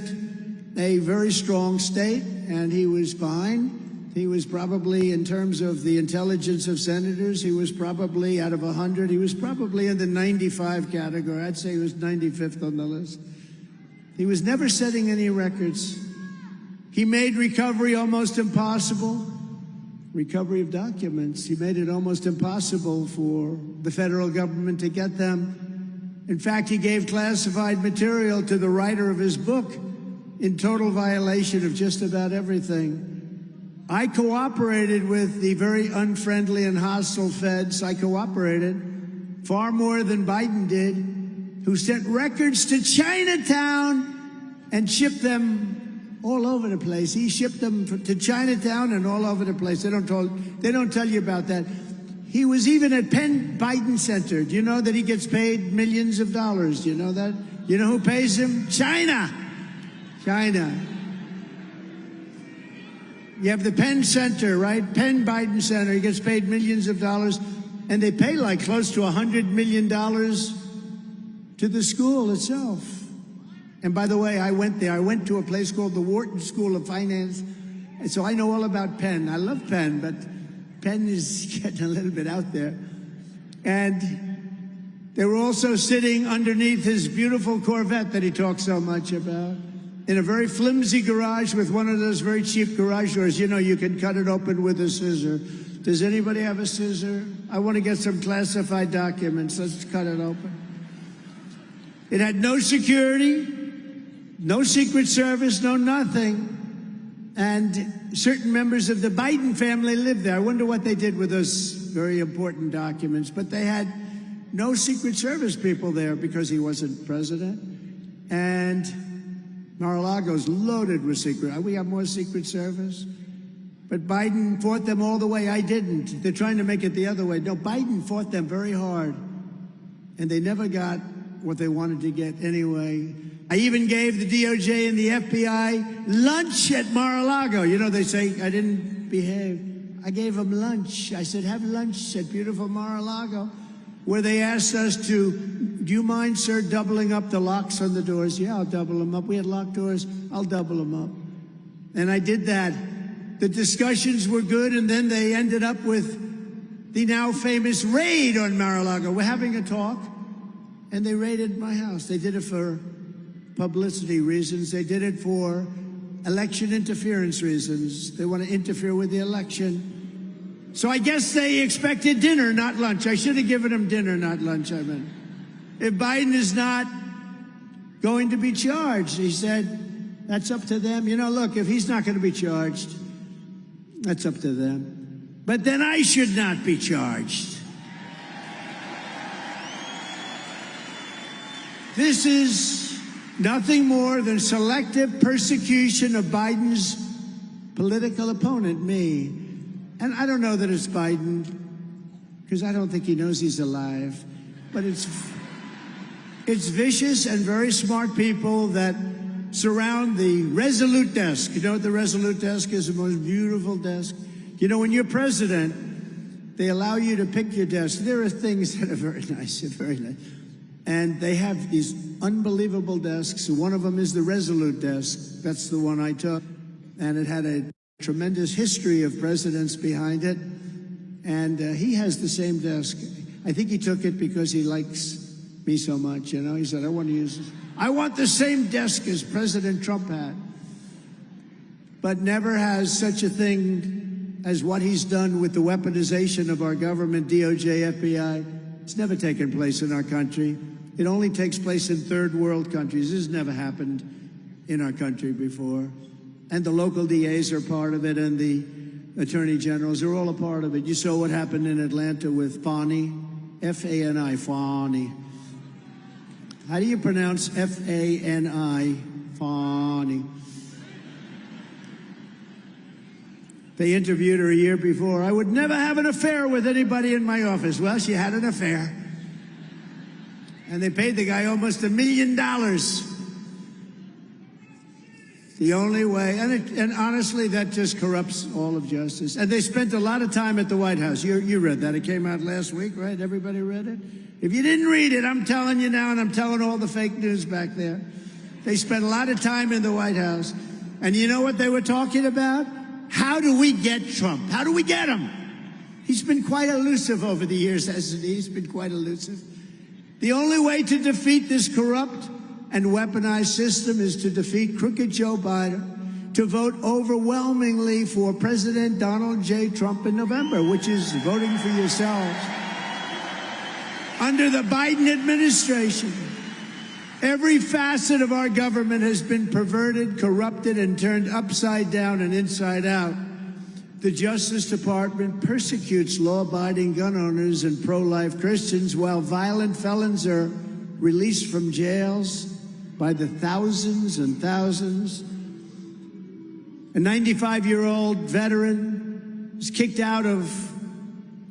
a very strong state, and he was fine. He was probably, in terms of the intelligence of senators, he was probably, out of 100, he was probably in the 95 category. I'd say he was 95th on the list. He was never setting any records. He made recovery almost impossible. Recovery of documents. He made it almost impossible for the federal government to get them. In fact, he gave classified material to the writer of his book in total violation of just about everything. I cooperated with the very unfriendly and hostile feds. I cooperated far more than Biden did, who sent records to Chinatown and shipped them all over the place. He shipped them to Chinatown and all over the place. They don't tell you about that. He was even at Penn Biden Center. Do you know that he gets paid millions of dollars? Do you know that? You know who pays him? China. China. You have the Penn Center, right? Penn Biden Center. He gets paid millions of dollars, and they pay like close to $100 million to the school itself. And by the way, I went there. I went to a place called the Wharton School of Finance, and so I know all about Penn. I love Penn, but Penn is getting a little bit out there. And they were also sitting underneath his beautiful Corvette that he talks so much about, in a very flimsy garage with one of those very cheap garage doors. You know, you can cut it open with a scissor. Does anybody have a scissor? I want to get some classified documents. Let's cut it open. It had no security, no Secret Service, no nothing. And certain members of the Biden family lived there. I wonder what they did with those very important documents. But they had no Secret Service people there because he wasn't president. And Mar-a-Lago's loaded with secret. We have more Secret Service. But Biden fought them all the way. I didn't. They're trying to make it the other way. No, Biden fought them very hard. And they never got what they wanted to get anyway. I even gave the DOJ and the FBI lunch at Mar-a-Lago. You know, they say I didn't behave. I gave them lunch. I said, have lunch at beautiful Mar-a-Lago, where they asked us to, do you mind, sir, doubling up the locks on the doors? Yeah, I'll double them up. We had locked doors. I'll double them up. And I did that. The discussions were good, and then they ended up with the now famous raid on Mar-a-Lago. We're having a talk, and they raided my house. They did it for publicity reasons. They did it for election interference reasons. They want to interfere with the election. So I guess they expected dinner, not lunch. I should have given them dinner, not lunch, I meant. If Biden is not going to be charged, he said, that's up to them. You know, look, if he's not going to be charged, that's up to them. But then I should not be charged. This is nothing more than selective persecution of Biden's political opponent, me. And I don't know that it's Biden, because I don't think he knows he's alive. But it's vicious and very smart people that surround the Resolute desk. You know what the Resolute desk is? The most beautiful desk. You know, when you're president, they allow you to pick your desk. There are things that are very nice, very nice. And they have these unbelievable desks. One of them is the Resolute desk. That's the one I took. And it had a tremendous history of presidents behind it. And he has the same desk. I think he took it because he likes me so much, you know. He said, I want to use this. I want the same desk as President Trump had. But never has such a thing as what he's done with the weaponization of our government, DOJ, FBI. It's never taken place in our country. It only takes place in third world countries. This has never happened in our country before. And the local DAs are part of it, and the attorney generals are all a part of it. You saw what happened in Atlanta with Fani, F-A-N-I, Fani. How do you pronounce F-A-N-I, Fani? They interviewed her a year before. I would never have an affair with anybody in my office. Well, she had an affair. And they paid the guy almost $1 million. The only way, and honestly, that just corrupts all of justice. And they spent a lot of time at the White House. You read that. It came out last week, right? Everybody read it? If you didn't read it, I'm telling you now, and I'm telling all the fake news back there. They spent a lot of time in the White House. And you know what they were talking about? How do we get Trump? How do we get him? He's been quite elusive over the years, hasn't he? He's been quite elusive. The only way to defeat this corrupt and weaponized system is to defeat crooked Joe Biden, to vote overwhelmingly for President Donald J. Trump in November, which is voting for yourselves. Under the Biden administration, every facet of our government has been perverted, corrupted, and turned upside down and inside out. The Justice Department persecutes law-abiding gun owners and pro-life Christians while violent felons are released from jails by the thousands and thousands. A 95-year-old veteran was kicked out of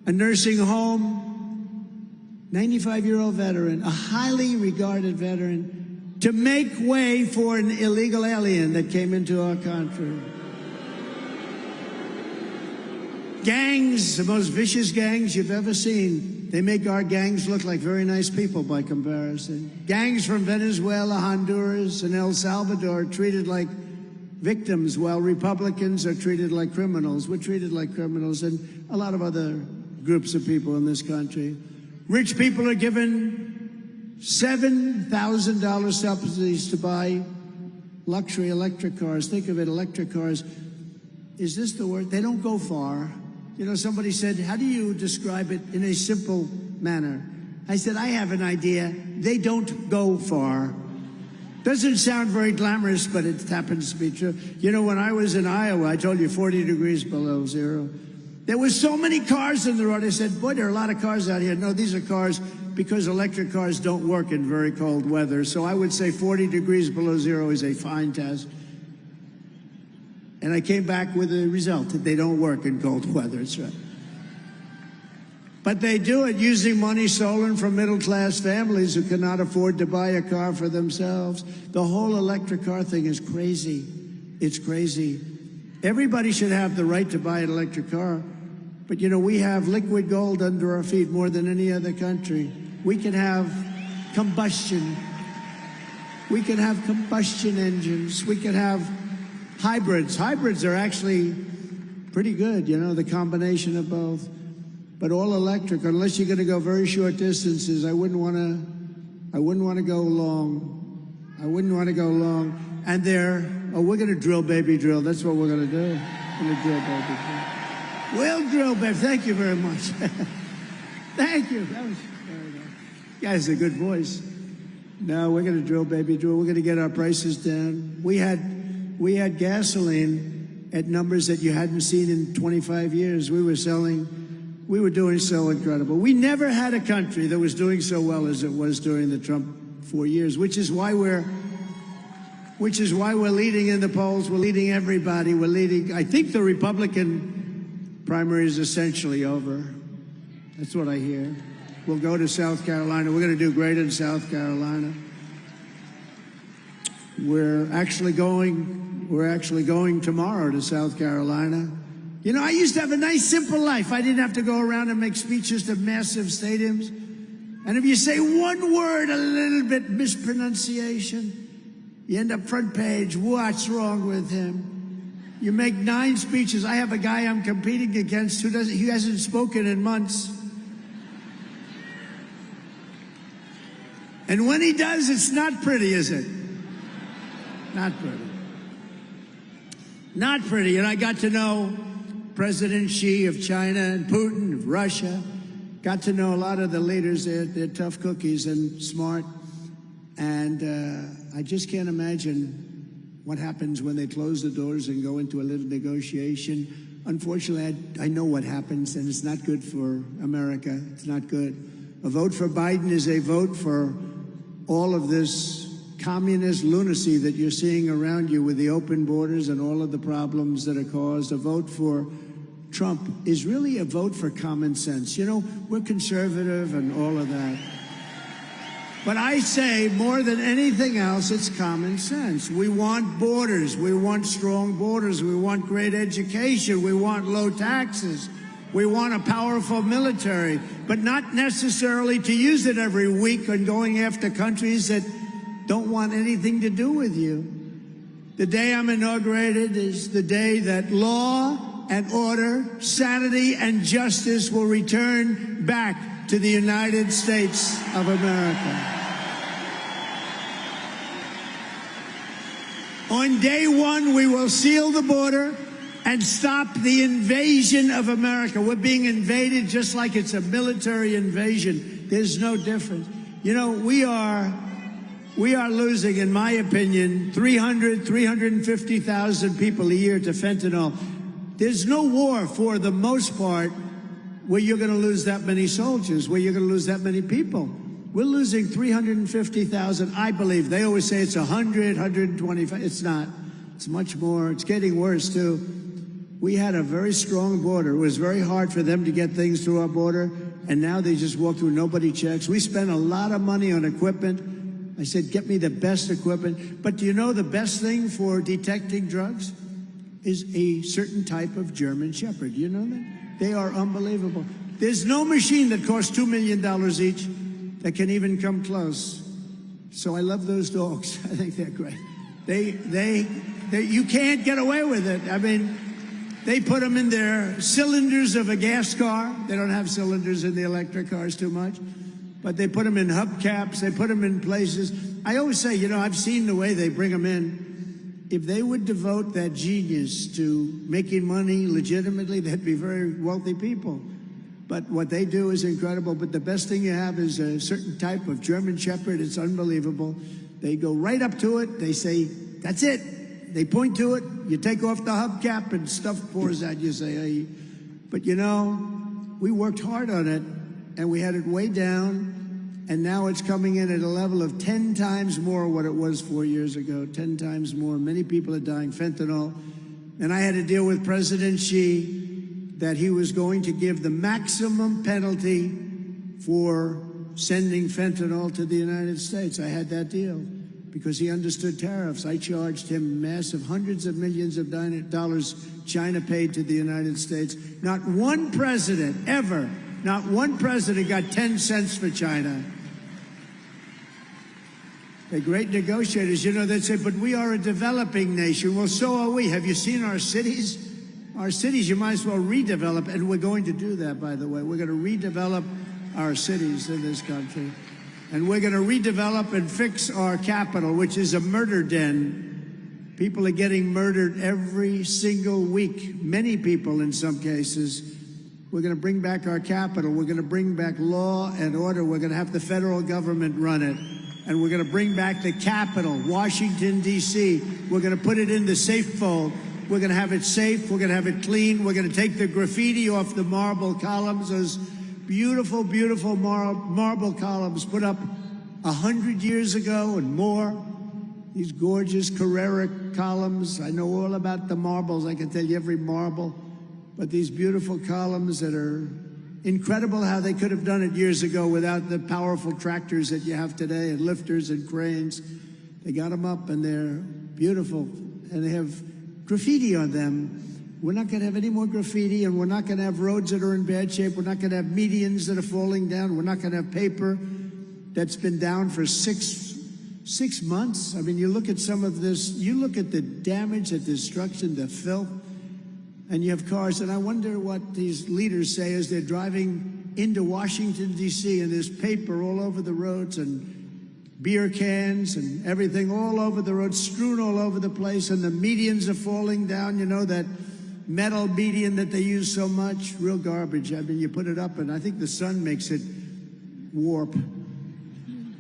a nursing home. 95-year-old veteran, a highly regarded veteran, to make way for an illegal alien that came into our country. Gangs, the most vicious gangs you've ever seen. They make our gangs look like very nice people by comparison. Gangs from Venezuela, Honduras, and El Salvador are treated like victims, while Republicans are treated like criminals. We're treated like criminals, and a lot of other groups of people in this country. Rich people are given $7,000 subsidies to buy luxury electric cars. Think of it, electric cars. Is this the word? They don't go far. You know, somebody said, how do you describe it in a simple manner? I said, I have an idea. They don't go far. Doesn't sound very glamorous, but it happens to be true. You know, when I was in Iowa, I told you 40 degrees below zero. There were so many cars in the road. I said, boy, there are a lot of cars out here. No, these are cars because electric cars don't work in very cold weather. So I would say 40 degrees below zero is a fine test. And I came back with a result that they don't work in cold weather. That's right. But they do it using money stolen from middle-class families who cannot afford to buy a car for themselves. The whole electric car thing is crazy. It's crazy. Everybody should have the right to buy an electric car. But, you know, we have liquid gold under our feet more than any other country. We can have combustion. We can have combustion engines. We can have hybrids. Hybrids are actually pretty good, you know, the combination of both. But all electric, unless you're going to go very short distances, I wouldn't want to go long. I wouldn't want to go long. And we're going to drill, baby, drill. That's what we're going to do. We're going to drill, baby, drill. We'll drill, baby. Thank you very much. Thank you. That was very nice. You guys have a good voice. No, we're going to drill, baby, drill. We're going to get our prices down. We had gasoline at numbers that you hadn't seen in 25 years. We were doing so incredible. We never had a country that was doing so well as it was during the Trump 4 years, which is why we're leading in the polls. We're leading everybody. We're leading. I think the Republican primary is essentially over. That's what I hear. We'll go to South Carolina. We're going to do great in South Carolina. We're actually going tomorrow to South Carolina. You know, I used to have a nice, simple life. I didn't have to go around and make speeches to massive stadiums. And if you say one word, a little bit mispronunciation, you end up front page. What's wrong with him? You make 9 speeches. I have a guy I'm competing against he hasn't spoken in months. And when he does, it's not pretty, is it? Not pretty. Not pretty. And I got to know President Xi of China and Putin of Russia. Got to know a lot of the leaders. They're tough cookies and smart. And I just can't imagine what happens when they close the doors and go into a little negotiation. Unfortunately, I know what happens, and it's not good for America. It's not good. A vote for Biden is a vote for all of this communist lunacy that you're seeing around you with the open borders and all of the problems that are caused. A vote for Trump is really a vote for common sense. You know, we're conservative and all of that. But I say more than anything else, it's common sense. We want borders. We want strong borders. We want great education. We want low taxes. We want a powerful military, but not necessarily to use it every week on going after countries that don't want anything to do with you. The day I'm inaugurated is the day that law and order, sanity and justice will return back to the United States of America. On day 1, we will seal the border and stop the invasion of America. We're being invaded just like it's a military invasion. There's no difference. You know, we are losing, in my opinion, 350,000 people a year to fentanyl. There's no war, for the most part, where you're going to lose that many soldiers, where you're going to lose that many people. We're losing 350,000, I believe. They always say it's 100, 125. It's not. It's much more. It's getting worse, too. We had a very strong border. It was very hard for them to get things through our border, and now they just walk through, nobody checks. We spent a lot of money on equipment. I said, get me the best equipment. But do you know the best thing for detecting drugs is a certain type of German Shepherd? You know that? They are unbelievable. There's no machine that costs $2 million each that can even come close. So I love those dogs. I think they're great. You can't get away with it. I mean, they put them in their cylinders of a gas car. They don't have cylinders in the electric cars too much. But they put them in hubcaps. They put them in places. I always say, you know, I've seen the way they bring them in. If they would devote that genius to making money legitimately, they'd be very wealthy people. But what they do is incredible. But the best thing you have is a certain type of German Shepherd. It's unbelievable. They go right up to it. They say, that's it. They point to it. You take off the hubcap and stuff pours out. You say, hey. But you know, we worked hard on it and we had it way down. And now it's coming in at a level of 10 times more what it was 4 years ago. 10 times more. Many people are dying. Fentanyl. And I had to deal with President Xi that he was going to give the maximum penalty for sending fentanyl to the United States. I had that deal because he understood tariffs. I charged him massive hundreds of millions of dollars China paid to the United States. Not one president ever, not one president got 10 cents for China. They're great negotiators. You know, they say, but we are a developing nation. Well, so are we. Have you seen our cities? Our cities, you might as well redevelop, and we're going to do that, by the way. We're going to redevelop our cities in this country. And we're going to redevelop and fix our capital, which is a murder den. People are getting murdered every single week, many people in some cases. We're going to bring back our capital. We're going to bring back law and order. We're going to have the federal government run it. And we're going to bring back the capital, Washington, D.C. We're going to put it in the safe fold. We're going to have it safe. We're going to have it clean. We're going to take the graffiti off the marble columns, those beautiful, beautiful marble columns put up 100 years ago and more. These gorgeous Carrera columns. I know all about the marbles. I can tell you every marble. But these beautiful columns that are incredible how they could have done it years ago without the powerful tractors that you have today and lifters and cranes. They got them up and they're beautiful. And they have graffiti on them. We're not going to have any more graffiti, and we're not going to have roads that are in bad shape. We're not going to have medians that are falling down. We're not going to have paper that's been down for six months. I mean, you look at some of this, you look at the damage, the destruction, the filth, and you have cars, and I wonder what these leaders say as they're driving into Washington, D.C., and there's paper all over the roads, and beer cans and everything all over the road, strewn all over the place, and the medians are falling down. You know, that metal median that they use so much, real garbage. I mean, you put it up, and I think the sun makes it warp.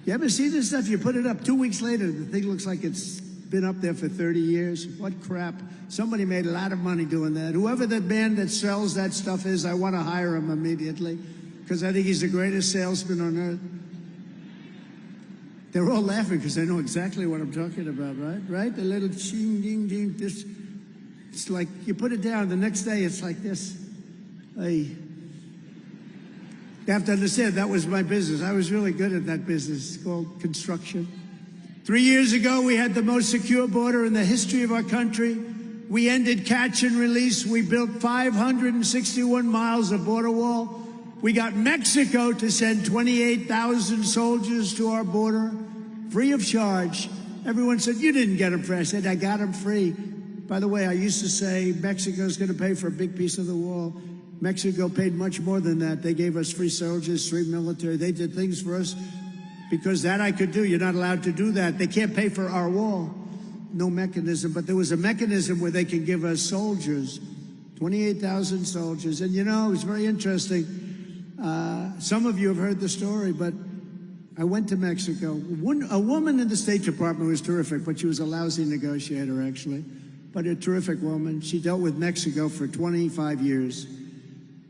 You ever see this stuff? You put it up, 2 weeks later, the thing looks like it's been up there for 30 years. What crap. Somebody made a lot of money doing that. Whoever the man that sells that stuff is, I want to hire him immediately because I think he's the greatest salesman on earth. They're all laughing because they know exactly what I'm talking about, right? Right? The little ching, ding, ding. This, it's like you put it down. The next day, it's like this. You have to understand, that was my business. I was really good at that business. It's called construction. 3 years ago, we had the most secure border in the history of our country. We ended catch and release. We built 561 miles of border wall. We got Mexico to send 28,000 soldiers to our border, free of charge. Everyone said, you didn't get them free. I said, I got them free. By the way, I used to say Mexico's going to pay for a big piece of the wall. Mexico paid much more than that. They gave us free soldiers, free military. They did things for us because that I could do. You're not allowed to do that. They can't pay for our wall. No mechanism. But there was a mechanism where they could give us soldiers, 28,000 soldiers. And you know, it was very interesting. Some of you have heard the story, but I went to Mexico. A woman in the State Department was terrific, but she was a lousy negotiator, actually. but a terrific woman. She dealt with Mexico for 25 years.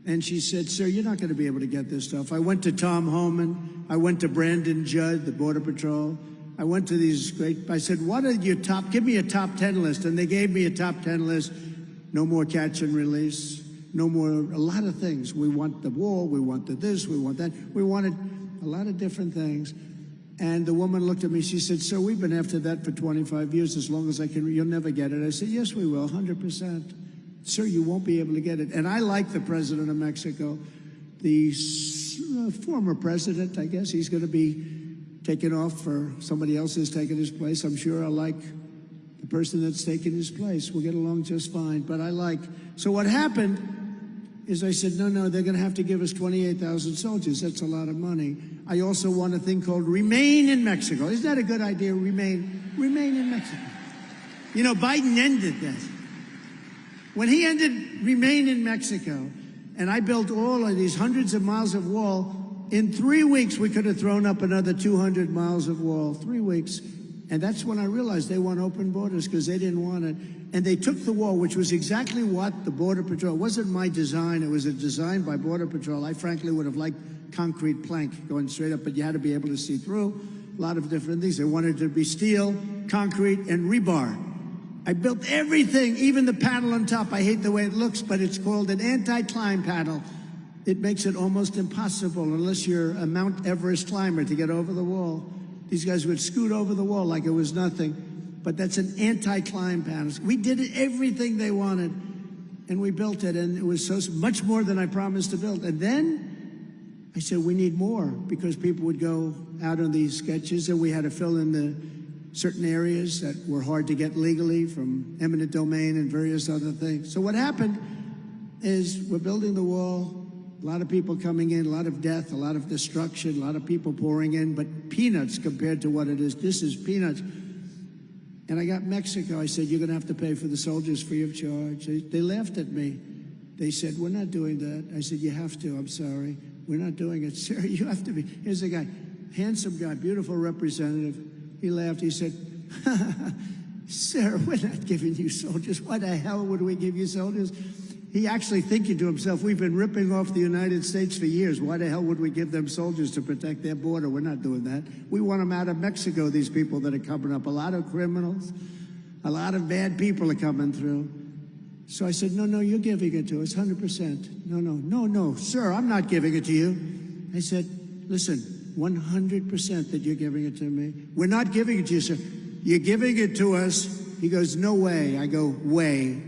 And she said, sir, you're not going to be able to get this stuff. I went to Tom Homan. I went to Brandon Judd, the Border Patrol. I went to these I said, what are your give me a top 10 list. And they gave me a top 10 list. No more catch and release. No more, a lot of things. We want the wall. We want this. We want that. We wanted a lot of different things. And the woman looked at me. She said, sir, we've been after that for 25 years. As long as I can, you'll never get it. I said, yes, we will, 100%. Sir, you won't be able to get it. And I like the president of Mexico, the former president, I guess. He's going to be taken off for somebody else has taken his place. I'm sure I like the person that's taken his place. We'll get along just fine. But so what happened is I said, no, they're going to have to give us 28,000 soldiers. That's a lot of money. I also want a thing called Remain in Mexico. Isn't that a good idea? Remain in Mexico. You know, Biden ended that. When he ended Remain in Mexico, and I built all of these hundreds of miles of wall, in 3 weeks we could have thrown up another 200 miles of wall. 3 weeks. And that's when I realized they want open borders because they didn't want it. And they took the wall, which was exactly what the Border Patrol, it wasn't my design, it was a design by Border Patrol. I frankly would have liked concrete plank going straight up, but you had to be able to see through. A lot of different things. They wanted it to be steel, concrete, and rebar. I built everything, even the panel on top. I hate the way it looks, but it's called an anti-climb panel. It makes it almost impossible, unless you're a Mount Everest climber, to get over the wall. These guys would scoot over the wall like it was nothing. But that's an anti-climb panel. We did everything they wanted, and we built it, and it was so much more than I promised to build. And then I said, we need more, because people would go out on these sketches, and we had to fill in the certain areas that were hard to get legally from eminent domain and various other things. So what happened is we're building the wall, a lot of people coming in, a lot of death, a lot of destruction, a lot of people pouring in, but peanuts compared to what it is. This is peanuts. And I got Mexico. I said, you're going to have to pay for the soldiers free of charge. They laughed at me. They said, we're not doing that. I said, you have to. I'm sorry. We're not doing it. Sir, you have to be. Here's a guy, handsome guy, beautiful representative. He laughed. He said, sir, we're not giving you soldiers. Why the hell would we give you soldiers? He actually thinking to himself, we've been ripping off the United States for years. Why the hell would we give them soldiers to protect their border? We're not doing that. We want them out of Mexico, these people that are coming up. A lot of criminals, a lot of bad people are coming through. So I said, no, you're giving it to us, 100%. No, sir, I'm not giving it to you. I said, listen, 100% that you're giving it to me. We're not giving it to you, sir. You're giving it to us. He goes, no way. I go, way.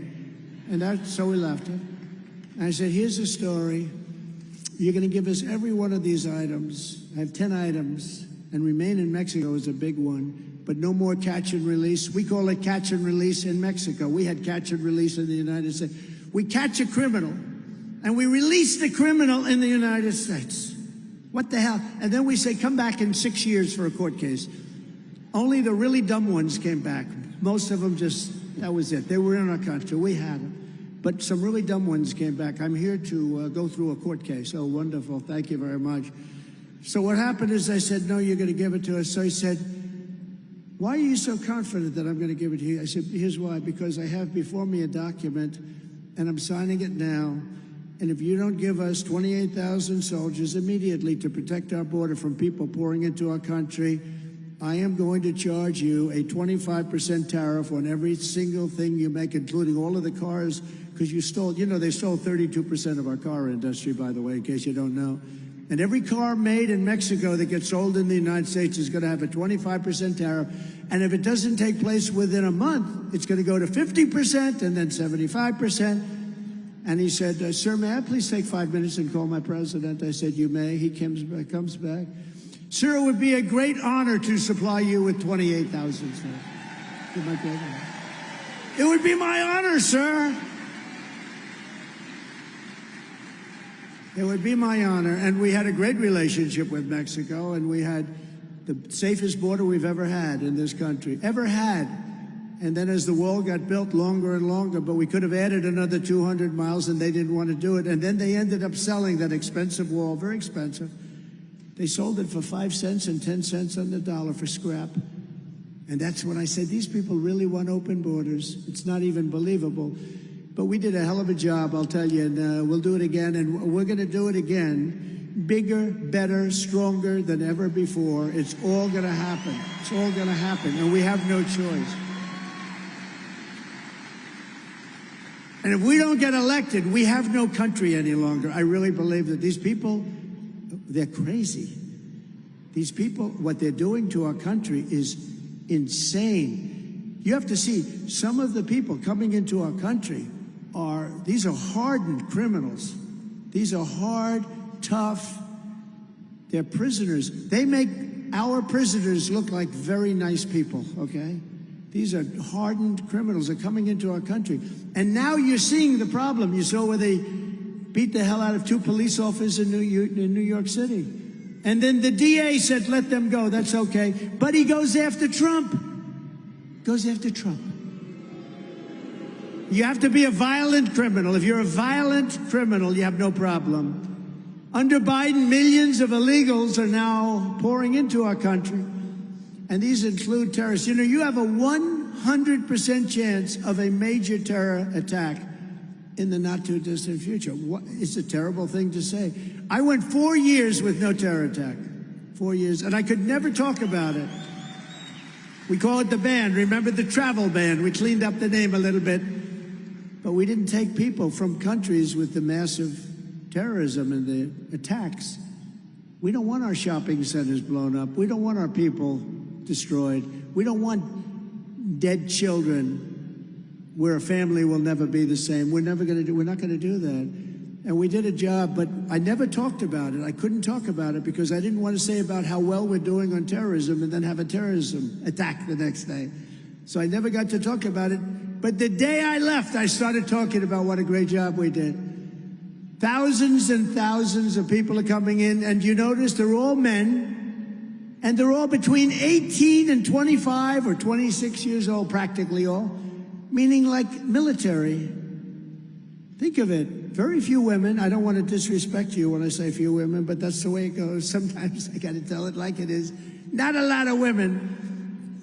And so we left it. And I said, here's the story. You're going to give us every one of these items. I have 10 items, and Remain in Mexico is a big one. But no more catch and release. We call it catch and release in Mexico. We had catch and release in the United States. We catch a criminal, and we release the criminal in the United States. What the hell? And then we say, come back in 6 years for a court case. Only the really dumb ones came back. Most of them that was it. They were in our country. We had them. But some really dumb ones came back. I'm here to go through a court case. Oh, wonderful. Thank you very much. So what happened is I said, no, you're going to give it to us. So he said, why are you so confident that I'm going to give it to you? I said, here's why. Because I have before me a document, and I'm signing it now. And if you don't give us 28,000 soldiers immediately to protect our border from people pouring into our country, I am going to charge you a 25% tariff on every single thing you make, including all of the cars, because you stole, they stole 32% of our car industry, by the way, in case you don't know. And every car made in Mexico that gets sold in the United States is going to have a 25% tariff. And if it doesn't take place within a month, it's going to go to 50% and then 75%. And he said, sir, may I please take 5 minutes and call my president? I said, you may. He comes back. Sir, it would be a great honor to supply you with 28,000, sir. It would be my honor, sir. It would be my honor. And we had a great relationship with Mexico, and we had the safest border we've ever had in this country. Ever had. And then as the wall got built longer and longer, but we could have added another 200 miles, and they didn't want to do it. And then they ended up selling that expensive wall, very expensive. They sold it for 5 cents and 10 cents on the dollar for scrap. And that's when I said, these people really want open borders. It's not even believable. But we did a hell of a job, I'll tell you, and we'll do it again, and we're going to do it again. Bigger, better, stronger than ever before. It's all going to happen. It's all going to happen, and we have no choice. And if we don't get elected, we have no country any longer. I really believe that these people, they're crazy. These people, what they're doing to our country is insane. You have to see, some of the people coming into our country these are hardened criminals. These are hard, tough, they're prisoners. They make our prisoners look like very nice people, okay? These are hardened criminals. They're coming into our country. And now you're seeing the problem. You saw where they beat the hell out of 2 police officers in New York City. And then the DA said, let them go, that's okay. But he goes after Trump. Goes after Trump. You have to be a violent criminal. If you're a violent criminal, you have no problem. Under Biden, millions of illegals are now pouring into our country. And these include terrorists. You know, you have a 100% chance of a major terror attack in the not too distant future. It's a terrible thing to say. I went 4 years with no terror attack. 4 years, and I could never talk about it. We call it the ban. Remember the travel ban? We cleaned up the name a little bit. But we didn't take people from countries with the massive terrorism and the attacks. We don't want our shopping centers blown up. We don't want our people destroyed. We don't want dead children where a family will never be the same. We're not going to do that. And we did a job, but I never talked about it. I couldn't talk about it because I didn't want to say about how well we're doing on terrorism and then have a terrorism attack the next day. So I never got to talk about it. But the day I left, I started talking about what a great job we did. Thousands and thousands of people are coming in, and you notice they're all men, and they're all between 18 and 25 or 26 years old, practically all, meaning like military. Think of it. Very few women. I don't want to disrespect you when I say few women, but that's the way it goes. Sometimes I got to tell it like it is. Not a lot of women.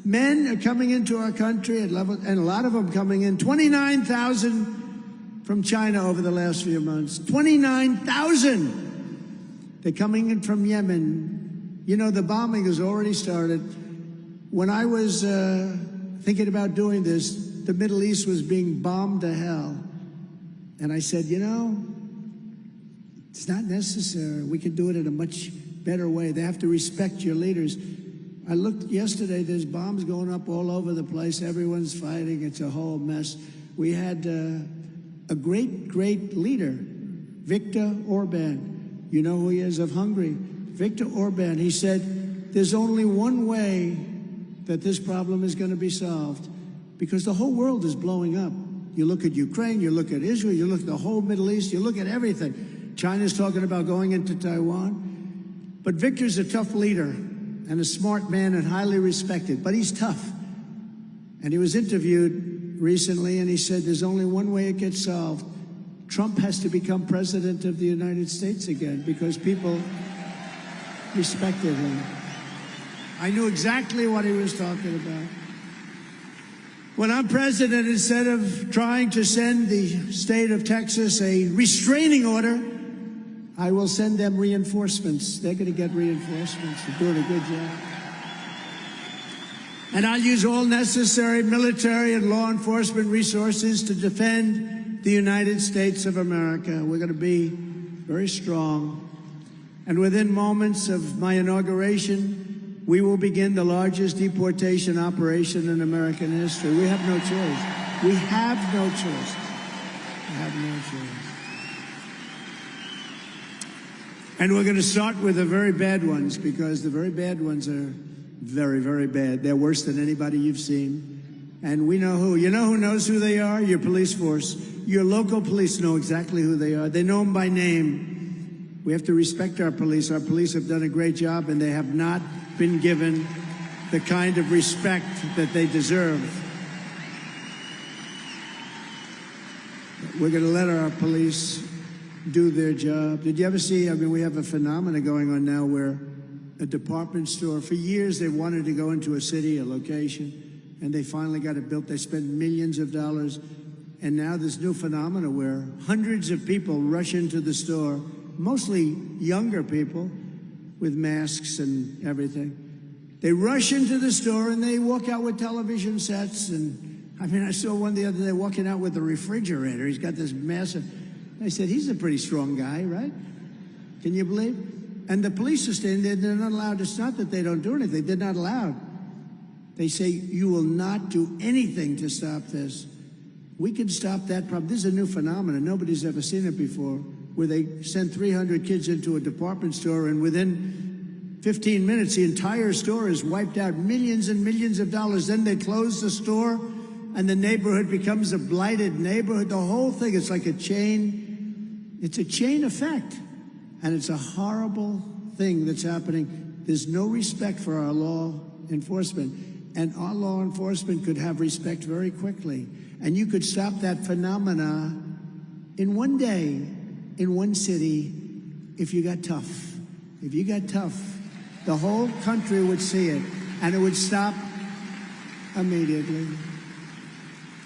Men are coming into our country at level, and a lot of them coming in. 29,000 from China over the last few months. 29,000. They're coming in from Yemen. You know, the bombing has already started. When I was thinking about doing this, the Middle East was being bombed to hell. And I said, you know, it's not necessary. We can do it in a much better way. They have to respect your leaders. I looked yesterday, there's bombs going up all over the place. Everyone's fighting. It's a whole mess. We had a great, great leader, Viktor Orban. You know who he is, of Hungary. Viktor Orban, he said, there's only one way that this problem is going to be solved because the whole world is blowing up. You look at Ukraine, you look at Israel, you look at the whole Middle East, you look at everything. China's talking about going into Taiwan. But Victor's a tough leader and a smart man and highly respected, but he's tough. And he was interviewed recently and he said there's only one way it gets solved. Trump has to become president of the United States again because people respected him. I knew exactly what he was talking about. When I'm president, instead of trying to send the state of Texas a restraining order, I will send them reinforcements. They're going to get reinforcements. They're doing a good job. And I'll use all necessary military and law enforcement resources to defend the United States of America. We're going to be very strong. And within moments of my inauguration, we will begin the largest deportation operation in American history. We have no choice. We have no choice. We have no choice. And we're going to start with the very bad ones because the very bad ones are very, very bad. They're worse than anybody you've seen. And we know who. You know who knows who they are? Your police force. Your local police know exactly who they are. They know them by name. We have to respect our police. Our police have done a great job, and they have not been given the kind of respect that they deserve. We're going to let our police do their job. Did you ever see, I mean, we have a phenomenon going on now where a department store. For years, they wanted to go into a city, a location, and they finally got it built. They spent millions of dollars. And now this new phenomena where hundreds of people rush into the store, mostly younger people with masks and everything. They rush into the store and they walk out with television sets. And I mean, I saw one the other day walking out with a refrigerator. He's got this massive, I said, he's a pretty strong guy, right? Can you believe? And the police are staying there. They're not allowed. It's not that they don't do anything. They're not allowed. They say, you will not do anything to stop this. We can stop that problem. This is a new phenomenon. Nobody's ever seen it before, where they send 300 kids into a department store, and within 15 minutes, the entire store is wiped out, millions and millions of dollars. Then they close the store, and the neighborhood becomes a blighted neighborhood. The whole thing, it's like a chain. It's a chain effect, and it's a horrible thing that's happening. There's no respect for our law enforcement, and our law enforcement could have respect very quickly. And you could stop that phenomena in one day, in one city, if you got tough. If you got tough, the whole country would see it, and it would stop immediately.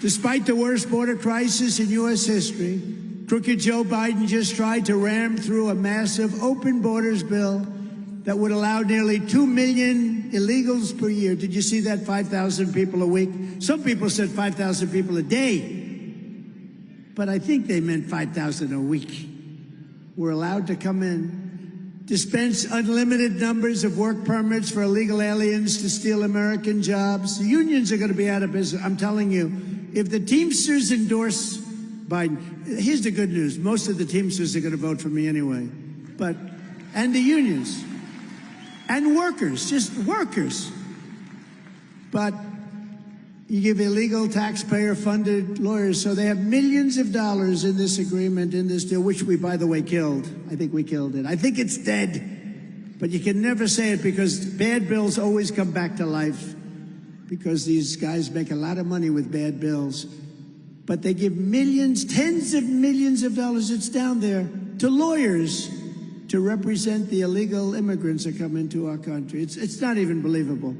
Despite the worst border crisis in U.S. history, crooked Joe Biden just tried to ram through a massive open borders bill that would allow nearly 2 million illegals per year. Did you see that? 5,000 people a week. Some people said 5,000 people a day. But I think they meant 5,000 a week. We're allowed to come in, dispense unlimited numbers of work permits for illegal aliens to steal American jobs. The unions are going to be out of business. I'm telling you, if the Teamsters endorse Biden, here's the good news. Most of the Teamsters are going to vote for me anyway. And the unions. And workers, just workers. But you give illegal taxpayer-funded lawyers, so they have millions of dollars in this agreement, in this deal, which we, by the way, killed. I think we killed it. I think it's dead. But you can never say it because bad bills always come back to life because these guys make a lot of money with bad bills. But they give millions, tens of millions of dollars, it's down there, to lawyers to represent the illegal immigrants that come into our country. It's not even believable,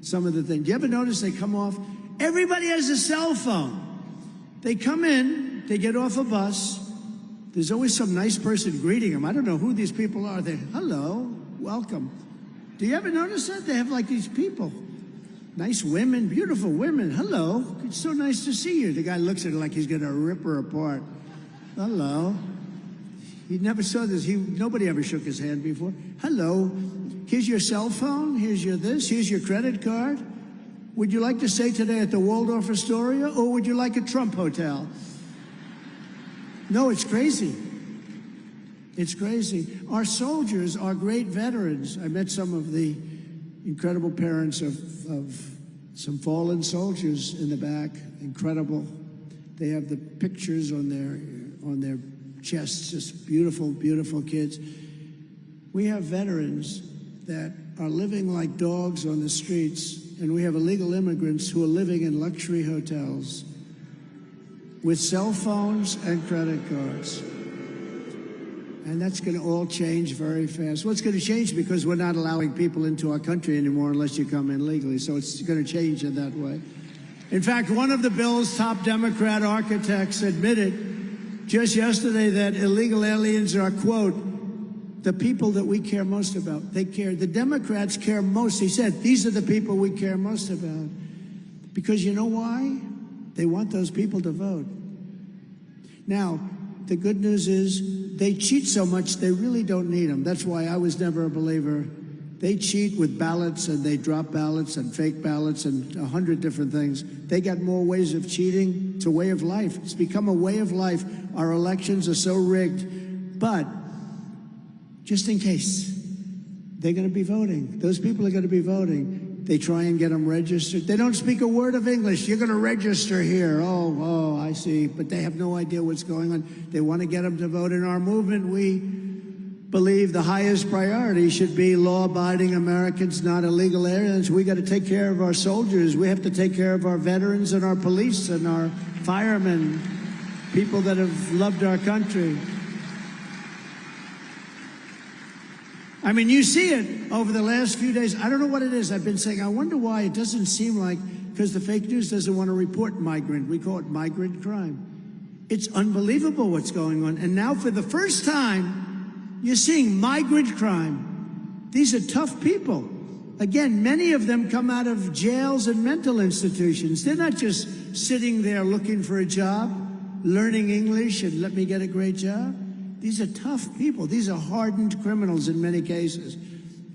some of the things. Do you ever notice they come off? Everybody has a cell phone. They come in, they get off a bus. There's always some nice person greeting them. I don't know who these people are. They, hello, welcome. Do you ever notice that? They have like these people. Nice women, beautiful women. Hello, it's so nice to see you. The guy looks at her like he's going to rip her apart. Hello. He never saw this. Nobody ever shook his hand before. Hello, here's your cell phone. Here's your this. Here's your credit card. Would you like to stay today at the Waldorf Astoria, or would you like a Trump hotel? No, it's crazy. It's crazy. Our soldiers are great veterans. I met some of the incredible parents of some fallen soldiers in the back. Incredible. They have the pictures on their chests, just beautiful, beautiful kids. We have veterans that are living like dogs on the streets, and we have illegal immigrants who are living in luxury hotels with cell phones and credit cards. And that's going to all change very fast. Well, it's going to change because we're not allowing people into our country anymore unless you come in legally, so it's going to change in that way. In fact, one of the bill's top Democrat architects admitted just yesterday that illegal aliens are, quote, the people that we care most about. They care. The Democrats care most. He said, these are the people we care most about. Because you know why? They want those people to vote. Now, the good news is they cheat so much they really don't need them. That's why I was never a believer. They cheat with ballots, and they drop ballots and fake ballots and 100 different things. They got more ways of cheating. It's a way of life. It's become a way of life. Our elections are so rigged. But just in case, they're going to be voting. Those people are going to be voting. They try and get them registered. They don't speak a word of English. You're going to register here. Oh, I see. But they have no idea what's going on. They want to get them to vote. In our movement, we believe the highest priority should be law-abiding Americans, not illegal aliens. We got to take care of our soldiers. We have to take care of our veterans and our police and our firemen, people that have loved our country. I mean, you see it over the last few days. I don't know what it is. I've been saying, I wonder why it doesn't seem like, because the fake news doesn't want to report migrant. We call it migrant crime. It's unbelievable what's going on. And now for the first time, you're seeing migrant crime. These are tough people. Again, many of them come out of jails and mental institutions. They're not just sitting there looking for a job, learning English and let me get a great job. These are tough people. These are hardened criminals in many cases.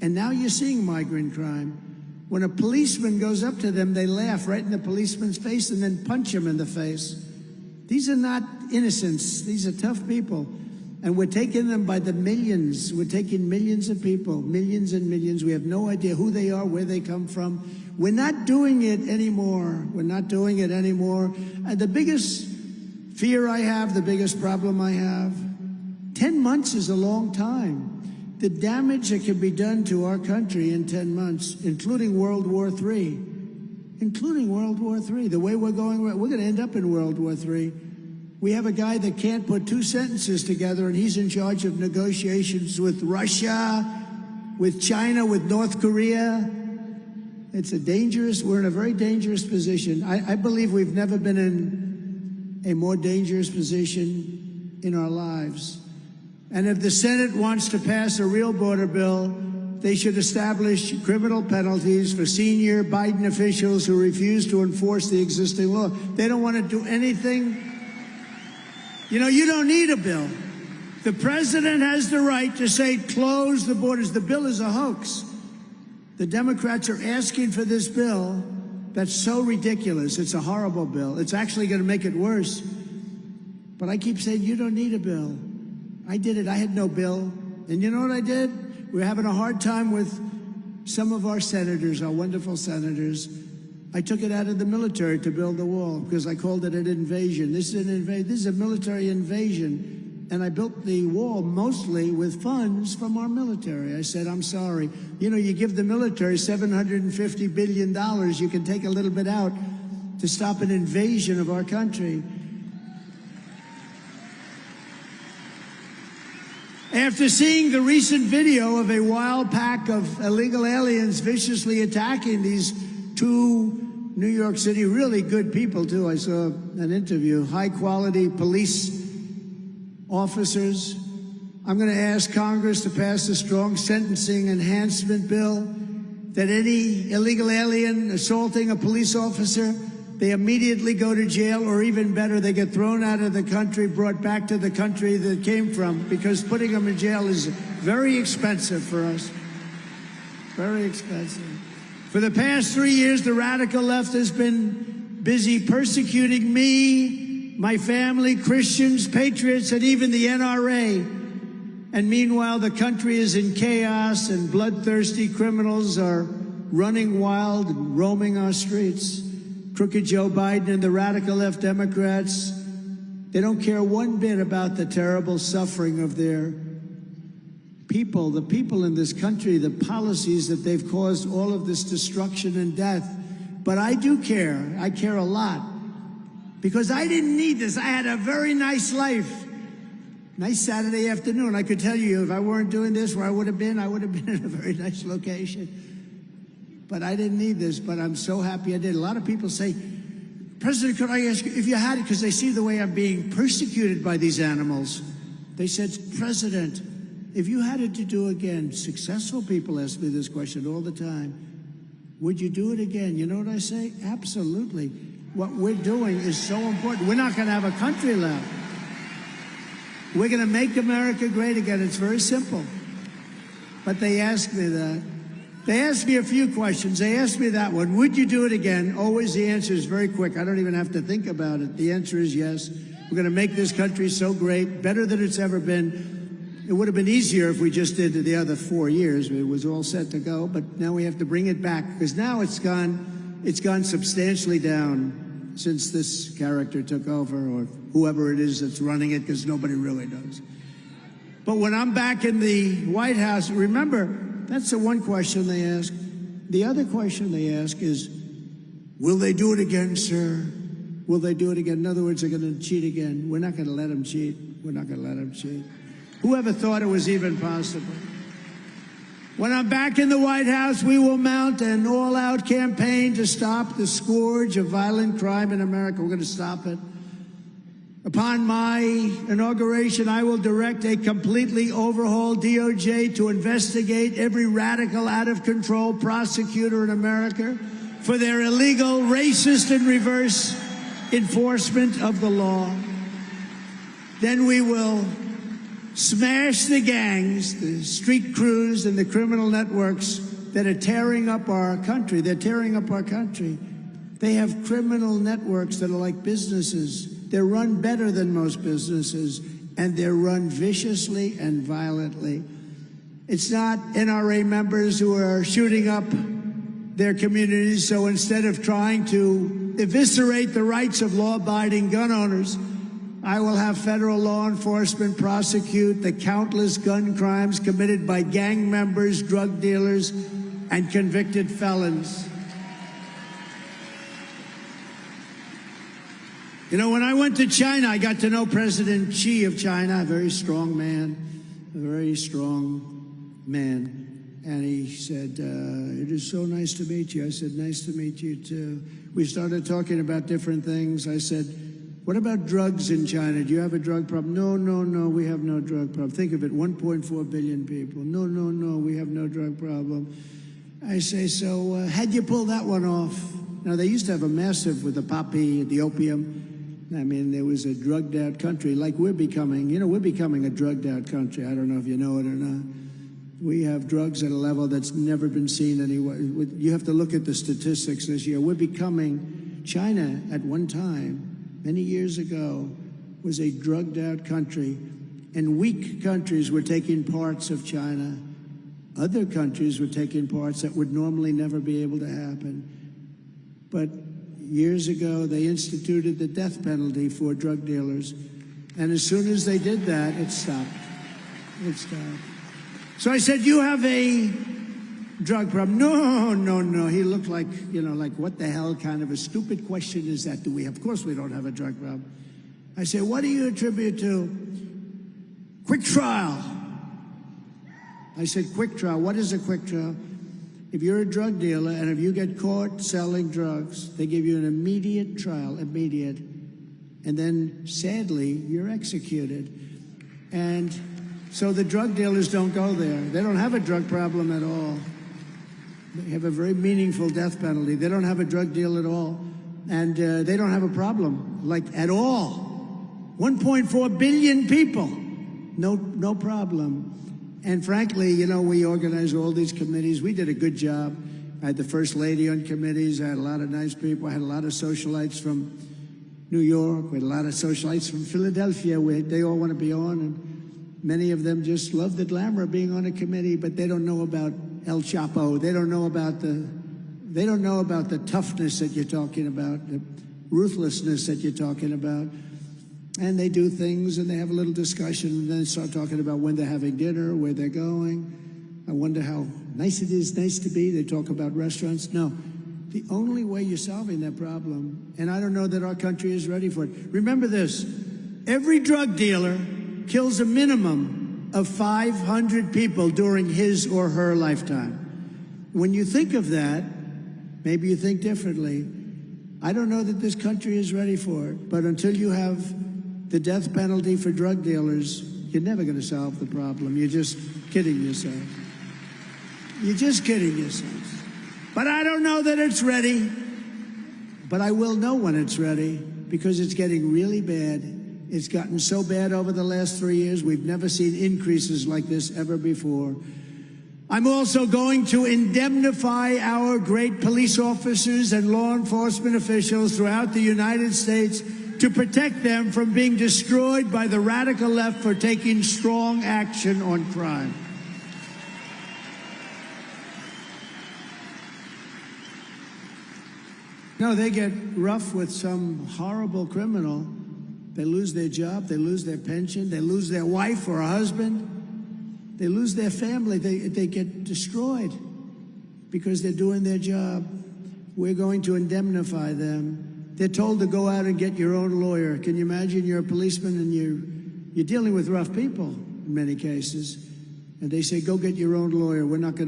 And now you're seeing migrant crime. When a policeman goes up to them, they laugh right in the policeman's face and then punch him in the face. These are not innocents. These are tough people. And we're taking them by the millions. We're taking millions of people, millions and millions. We have no idea who they are, where they come from. We're not doing it anymore. We're not doing it anymore. And the biggest fear I have, the biggest problem I have, 10 months is a long time. The damage that can be done to our country in 10 months, including World War III, the way we're going, we're going to end up in World War III. We have a guy that can't put two sentences together, and he's in charge of negotiations with Russia, with China, with North Korea. We're in a very dangerous position. I believe we've never been in a more dangerous position in our lives. And if the Senate wants to pass a real border bill, they should establish criminal penalties for senior Biden officials who refuse to enforce the existing law. They don't want to do anything. You know, you don't need a bill. The president has the right to say, close the borders. The bill is a hoax. The Democrats are asking for this bill that's so ridiculous. It's a horrible bill. It's actually going to make it worse. But I keep saying, you don't need a bill. I did it. I had no bill. And you know what I did? We're having a hard time with some of our senators, our wonderful senators. I took it out of the military to build the wall because I called it an invasion. This is a military invasion. And I built the wall mostly with funds from our military. I said, I'm sorry. You know, you give the military $750 billion. You can take a little bit out to stop an invasion of our country. After seeing the recent video of a wild pack of illegal aliens viciously attacking these two New York City really good people, too. I saw an interview, high-quality police officers. I'm going to ask Congress to pass a strong sentencing enhancement bill that any illegal alien assaulting a police officer, they immediately go to jail, or even better, they get thrown out of the country, brought back to the country that came from, because putting them in jail is very expensive for us. Very expensive. For the past 3 years, the radical left has been busy persecuting me, my family, Christians, patriots, and even the NRA. And meanwhile, the country is in chaos, and bloodthirsty criminals are running wild and roaming our streets. Crooked Joe Biden and the radical left Democrats, they don't care one bit about the terrible suffering of their people, the people in this country, the policies that they've caused all of this destruction and death. But I do care. I care a lot. Because I didn't need this. I had a very nice life. Nice Saturday afternoon. I could tell you, if I weren't doing this, where I would have been in a very nice location. But I didn't need this, but I'm so happy I did. A lot of people say, President, could I ask you if you had it, because they see the way I'm being persecuted by these animals. They said, President, if you had it to do again, successful people ask me this question all the time, would you do it again? You know what I say? Absolutely. What we're doing is so important. We're not going to have a country left. We're going to make America great again. It's very simple. But they ask me that. They asked me a few questions. They asked me that one. Would you do it again? Always the answer is very quick. I don't even have to think about it. The answer is yes. We're going to make this country so great, better than it's ever been. It would have been easier if we just did the other 4 years. It was all set to go, but now we have to bring it back because now it's gone substantially down since this character took over, or whoever it is that's running it, because nobody really knows. But when I'm back in the White House, remember, that's the one question they ask. The other question they ask is, will they do it again, sir? Will they do it again? In other words, they're going to cheat again. We're not going to let them cheat. We're not going to let them cheat. Whoever thought it was even possible? When I'm back in the White House, we will mount an all-out campaign to stop the scourge of violent crime in America. We're going to stop it. Upon my inauguration, I will direct a completely overhauled DOJ to investigate every radical, out-of-control prosecutor in America for their illegal, racist, and reverse enforcement of the law. Then we will smash the gangs, the street crews, and the criminal networks that are tearing up our country. They're tearing up our country. They have criminal networks that are like businesses. They're run better than most businesses, and they're run viciously and violently. It's not NRA members who are shooting up their communities, so instead of trying to eviscerate the rights of law-abiding gun owners, I will have federal law enforcement prosecute the countless gun crimes committed by gang members, drug dealers, and convicted felons. You know, when I went to China, I got to know President Xi of China, a very strong man, And he said, it is so nice to meet you. I said, nice to meet you too. We started talking about different things. I said, what about drugs in China? Do you have a drug problem? No, we have no drug problem. Think of it, 1.4 billion people. No, we have no drug problem. I say, so how'd you pull that one off? Now, they used to have a massive with the poppy, the opium. I mean, there was a drugged out country like we're becoming. You know, we're becoming a drugged out country. I don't know if you know it or not. We have drugs at a level that's never been seen anywhere. You have to look at the statistics this year. We're becoming, China at one time, many years ago, was a drugged out country, and weak countries were taking parts of China. Other countries were taking parts that would normally never be able to happen. But years ago, they instituted the death penalty for drug dealers, and as soon as they did that, it stopped. It stopped. So I said, you have a drug problem? No. He looked like, you know, like what the hell kind of a stupid question is that? Do we? Of course we don't have a drug problem. I said, what do you attribute to quick trial? I said, quick trial. What is a quick trial? If you're a drug dealer and if you get caught selling drugs, they give you an immediate trial, immediate. And then, sadly, you're executed. And so the drug dealers don't go there. They don't have a drug problem at all. They have a very meaningful death penalty. They don't have a drug deal at all. And they don't have a problem, like, at all. 1.4 billion people, no problem. And frankly, you know, we organize all these committees. We did a good job. I had the First Lady on committees. I had a lot of nice people. I had a lot of socialites from New York. We had a lot of socialites from Philadelphia. They all want to be on. And many of them just love the glamour of being on a committee, but they don't know about El Chapo. They don't know about the toughness that you're talking about, the ruthlessness that you're talking about. And they do things, and they have a little discussion, and then they start talking about when they're having dinner, where they're going. I wonder how nice it is, nice to be. They talk about restaurants. No, the only way you're solving that problem, and I don't know that our country is ready for it. Remember this, every drug dealer kills a minimum of 500 people during his or her lifetime. When you think of that, maybe you think differently. I don't know that this country is ready for it, but until you have the death penalty for drug dealers, you're never going to solve the problem. You're just kidding yourself. You're just kidding yourself. But I don't know that it's ready. But I will know when it's ready, because it's getting really bad. It's gotten so bad over the last 3 years. We've never seen increases like this ever before. I'm also going to indemnify our great police officers and law enforcement officials throughout the United States to protect them from being destroyed by the radical left for taking strong action on crime. No, they get rough with some horrible criminal. They lose their job, they lose their pension, they lose their wife or a husband, they lose their family, they get destroyed because they're doing their job. We're going to indemnify them. They're told to go out and get your own lawyer. Can you imagine you're a policeman and you're dealing with rough people in many cases, and they say, go get your own lawyer. We're not going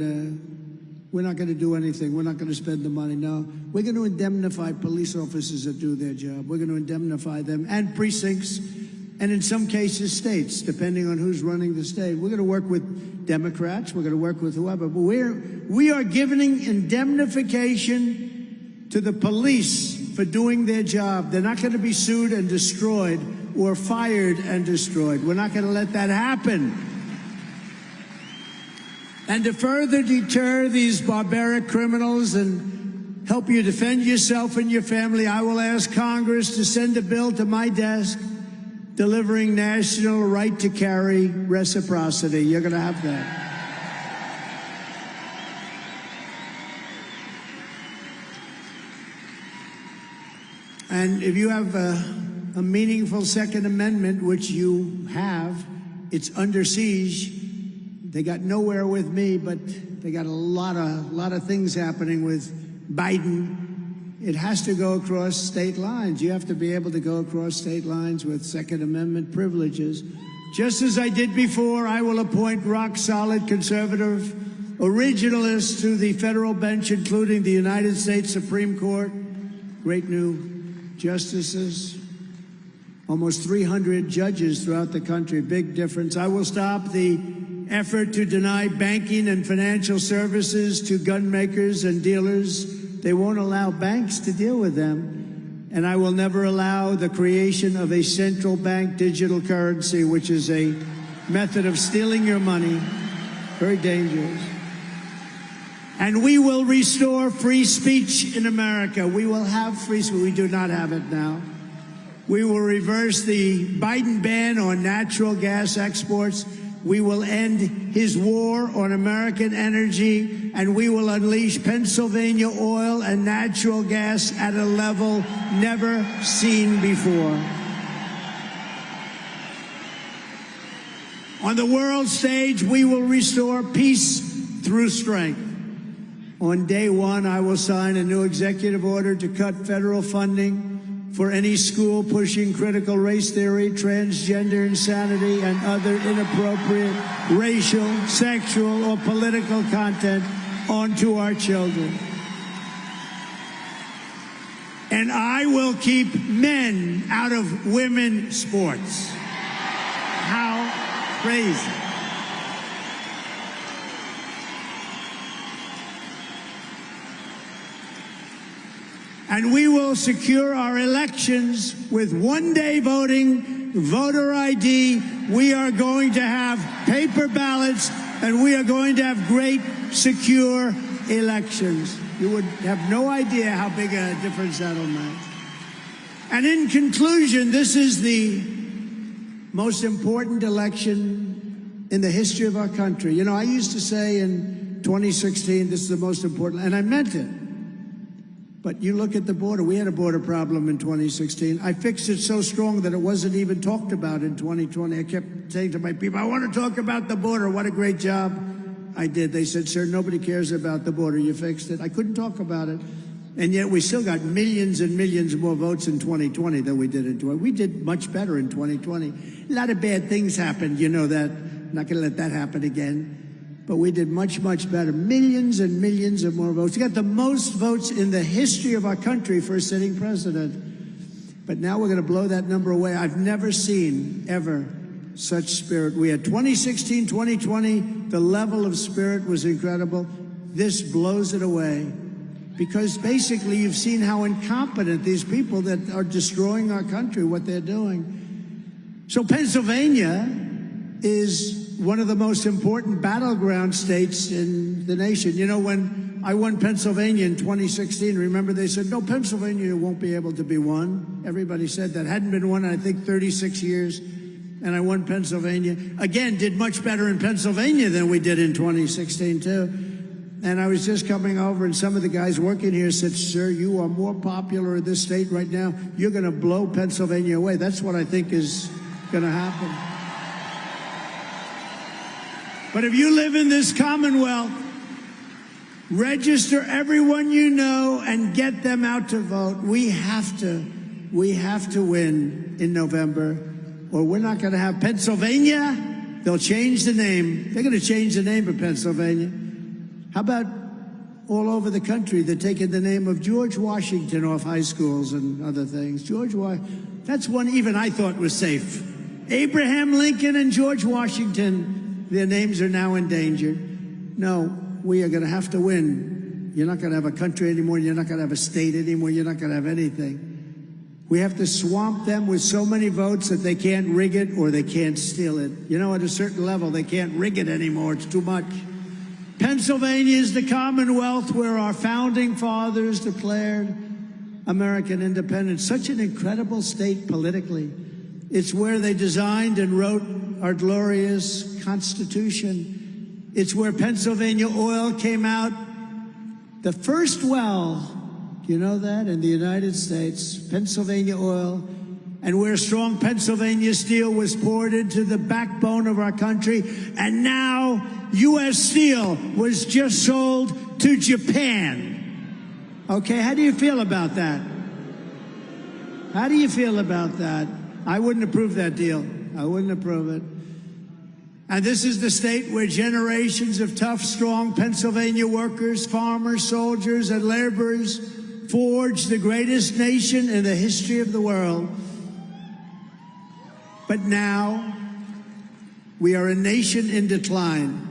to do anything. We're not going to spend the money. No, we're going to indemnify police officers that do their job. We're going to indemnify them and precincts, and in some cases states, depending on who's running the state. We're going to work with Democrats. We're going to work with whoever. But we are giving indemnification to the police for doing their job. They're not going to be sued and destroyed or fired and destroyed. We're not going to let that happen. And to further deter these barbaric criminals and help you defend yourself and your family, I will ask Congress to send a bill to my desk delivering national right to carry reciprocity. You're going to have that. And if you have a meaningful Second Amendment, which you have, it's under siege. They got nowhere with me, but they got a lot of things happening with Biden. It has to go across state lines. You have to be able to go across state lines with Second Amendment privileges. Just as I did before, I will appoint rock-solid conservative originalists to the federal bench, including the United States Supreme Court. Great new justices. Almost 300 judges throughout the country. Big difference. I will stop the effort to deny banking and financial services to gun makers and dealers. They won't allow banks to deal with them. And I will never allow the creation of a central bank digital currency, which is a method of stealing your money. Very dangerous. And we will restore free speech in America. We will have free speech. We do not have it now. We will reverse the Biden ban on natural gas exports. We will end his war on American energy, and we will unleash Pennsylvania oil and natural gas at a level never seen before. On the world stage, we will restore peace through strength. On day one, I will sign a new executive order to cut federal funding for any school pushing critical race theory, transgender insanity, and other inappropriate racial, sexual, or political content onto our children. And I will keep men out of women's sports. How crazy. And we will secure our elections with one-day voting, voter ID. We are going to have paper ballots, and we are going to have great, secure elections. You would have no idea how big a difference that'll make. And in conclusion, this is the most important election in the history of our country. You know, I used to say in 2016, this is the most important, and I meant it. But you look at the border. We had a border problem in 2016. I fixed it so strong that it wasn't even talked about in 2020. I kept saying to my people, I want to talk about the border. What a great job I did. They said, sir, nobody cares about the border. You fixed it. I couldn't talk about it. And yet we still got millions and millions more votes in 2020 than we did in 2020. We did much better in 2020. A lot of bad things happened. You know that. I'm not going to let that happen again. But we did much, much better. Millions and millions of more votes. We got the most votes in the history of our country for a sitting president. But now we're going to blow that number away. I've never seen, ever, such spirit. We had 2016, 2020. The level of spirit was incredible. This blows it away. Because basically you've seen how incompetent these people that are destroying our country, what they're doing. So Pennsylvania is one of the most important battleground states in the nation. You know, when I won Pennsylvania in 2016, remember they said, no, Pennsylvania won't be able to be won. Everybody said that. Hadn't been won in, I think, 36 years. And I won Pennsylvania. Again, did much better in Pennsylvania than we did in 2016, too. And I was just coming over, and some of the guys working here said, sir, you are more popular in this state right now. You're going to blow Pennsylvania away. That's what I think is going to happen. But if you live in this Commonwealth, register everyone you know and get them out to vote. We have to win in November, or we're not going to have Pennsylvania They'll change the name. They're going to change the name of Pennsylvania. How about all over the country, they're taking the name of George Washington off high schools and other things. That's one even I thought was safe. Abraham Lincoln and George Washington, their names are now endangered. No, we are going to have to win. You're not going to have a country anymore. You're not going to have a state anymore. You're not going to have anything. We have to swamp them with so many votes that they can't rig it or they can't steal it. You know, at a certain level, they can't rig it anymore. It's too much. Pennsylvania is the Commonwealth where our founding fathers declared American independence. Such an incredible state politically. It's where they designed and wrote our glorious Constitution. It's where Pennsylvania oil came out. The first well, you know that, in the United States, Pennsylvania oil, and where strong Pennsylvania steel was poured into the backbone of our country. And now U.S. Steel was just sold to Japan. Okay, how do you feel about that? How do you feel about that? I wouldn't approve that deal. I wouldn't approve it. And this is the state where generations of tough, strong Pennsylvania workers, farmers, soldiers, and laborers forged the greatest nation in the history of the world. But now, we are a nation in decline.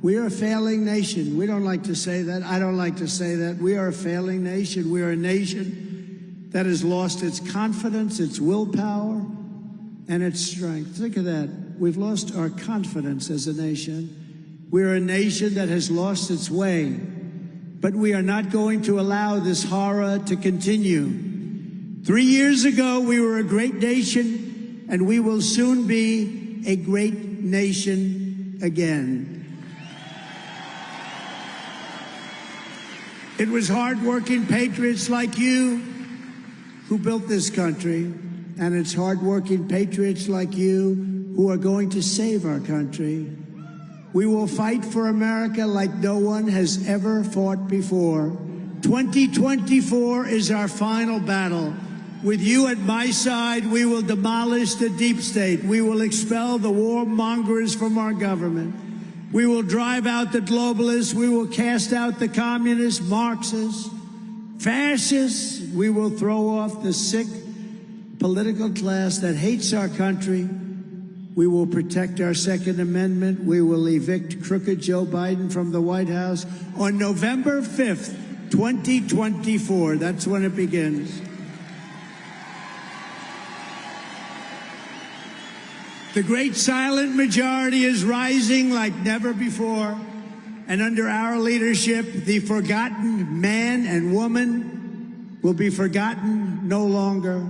We are a failing nation. We don't like to say that. I don't like to say that. We are a failing nation. We are a nation that has lost its confidence, its willpower, and its strength. Think of that. We've lost our confidence as a nation. We're a nation that has lost its way. But we are not going to allow this horror to continue. 3 years ago, we were a great nation, and we will soon be a great nation again. It was hardworking patriots like you who built this country, and it's hardworking patriots like you who are going to save our country. We will fight for America like no one has ever fought before. 2024 is our final battle. With you at my side, we will demolish the deep state. We will expel the warmongers from our government. We will drive out the globalists. We will cast out the communists, Marxists, fascists. We will throw off the sick political class that hates our country. We will protect our Second Amendment. We will evict crooked Joe Biden from the White House on November 5th, 2024. That's when it begins. The great silent majority is rising like never before. And under our leadership, the forgotten man and woman will be forgotten no longer.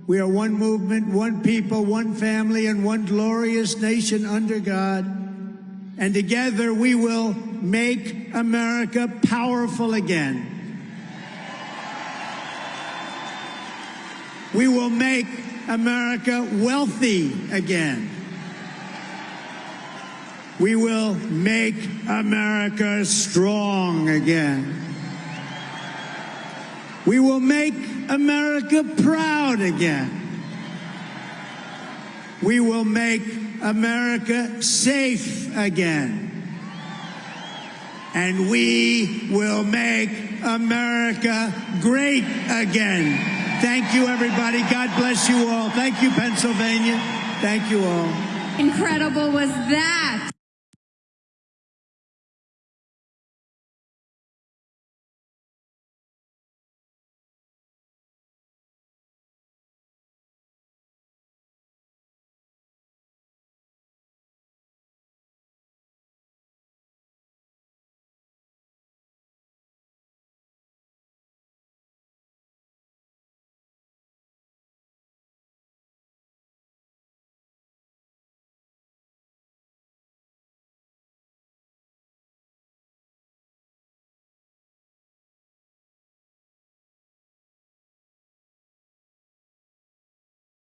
We are one movement, one people, one family, and one glorious nation under God. And together we will make America powerful again. We will make America wealthy again. We will make America strong again. We will make America proud again. We will make America safe again. And we will make America great again. Thank you, everybody. God bless you all. Thank you, Pennsylvania. Thank you all. Incredible was that?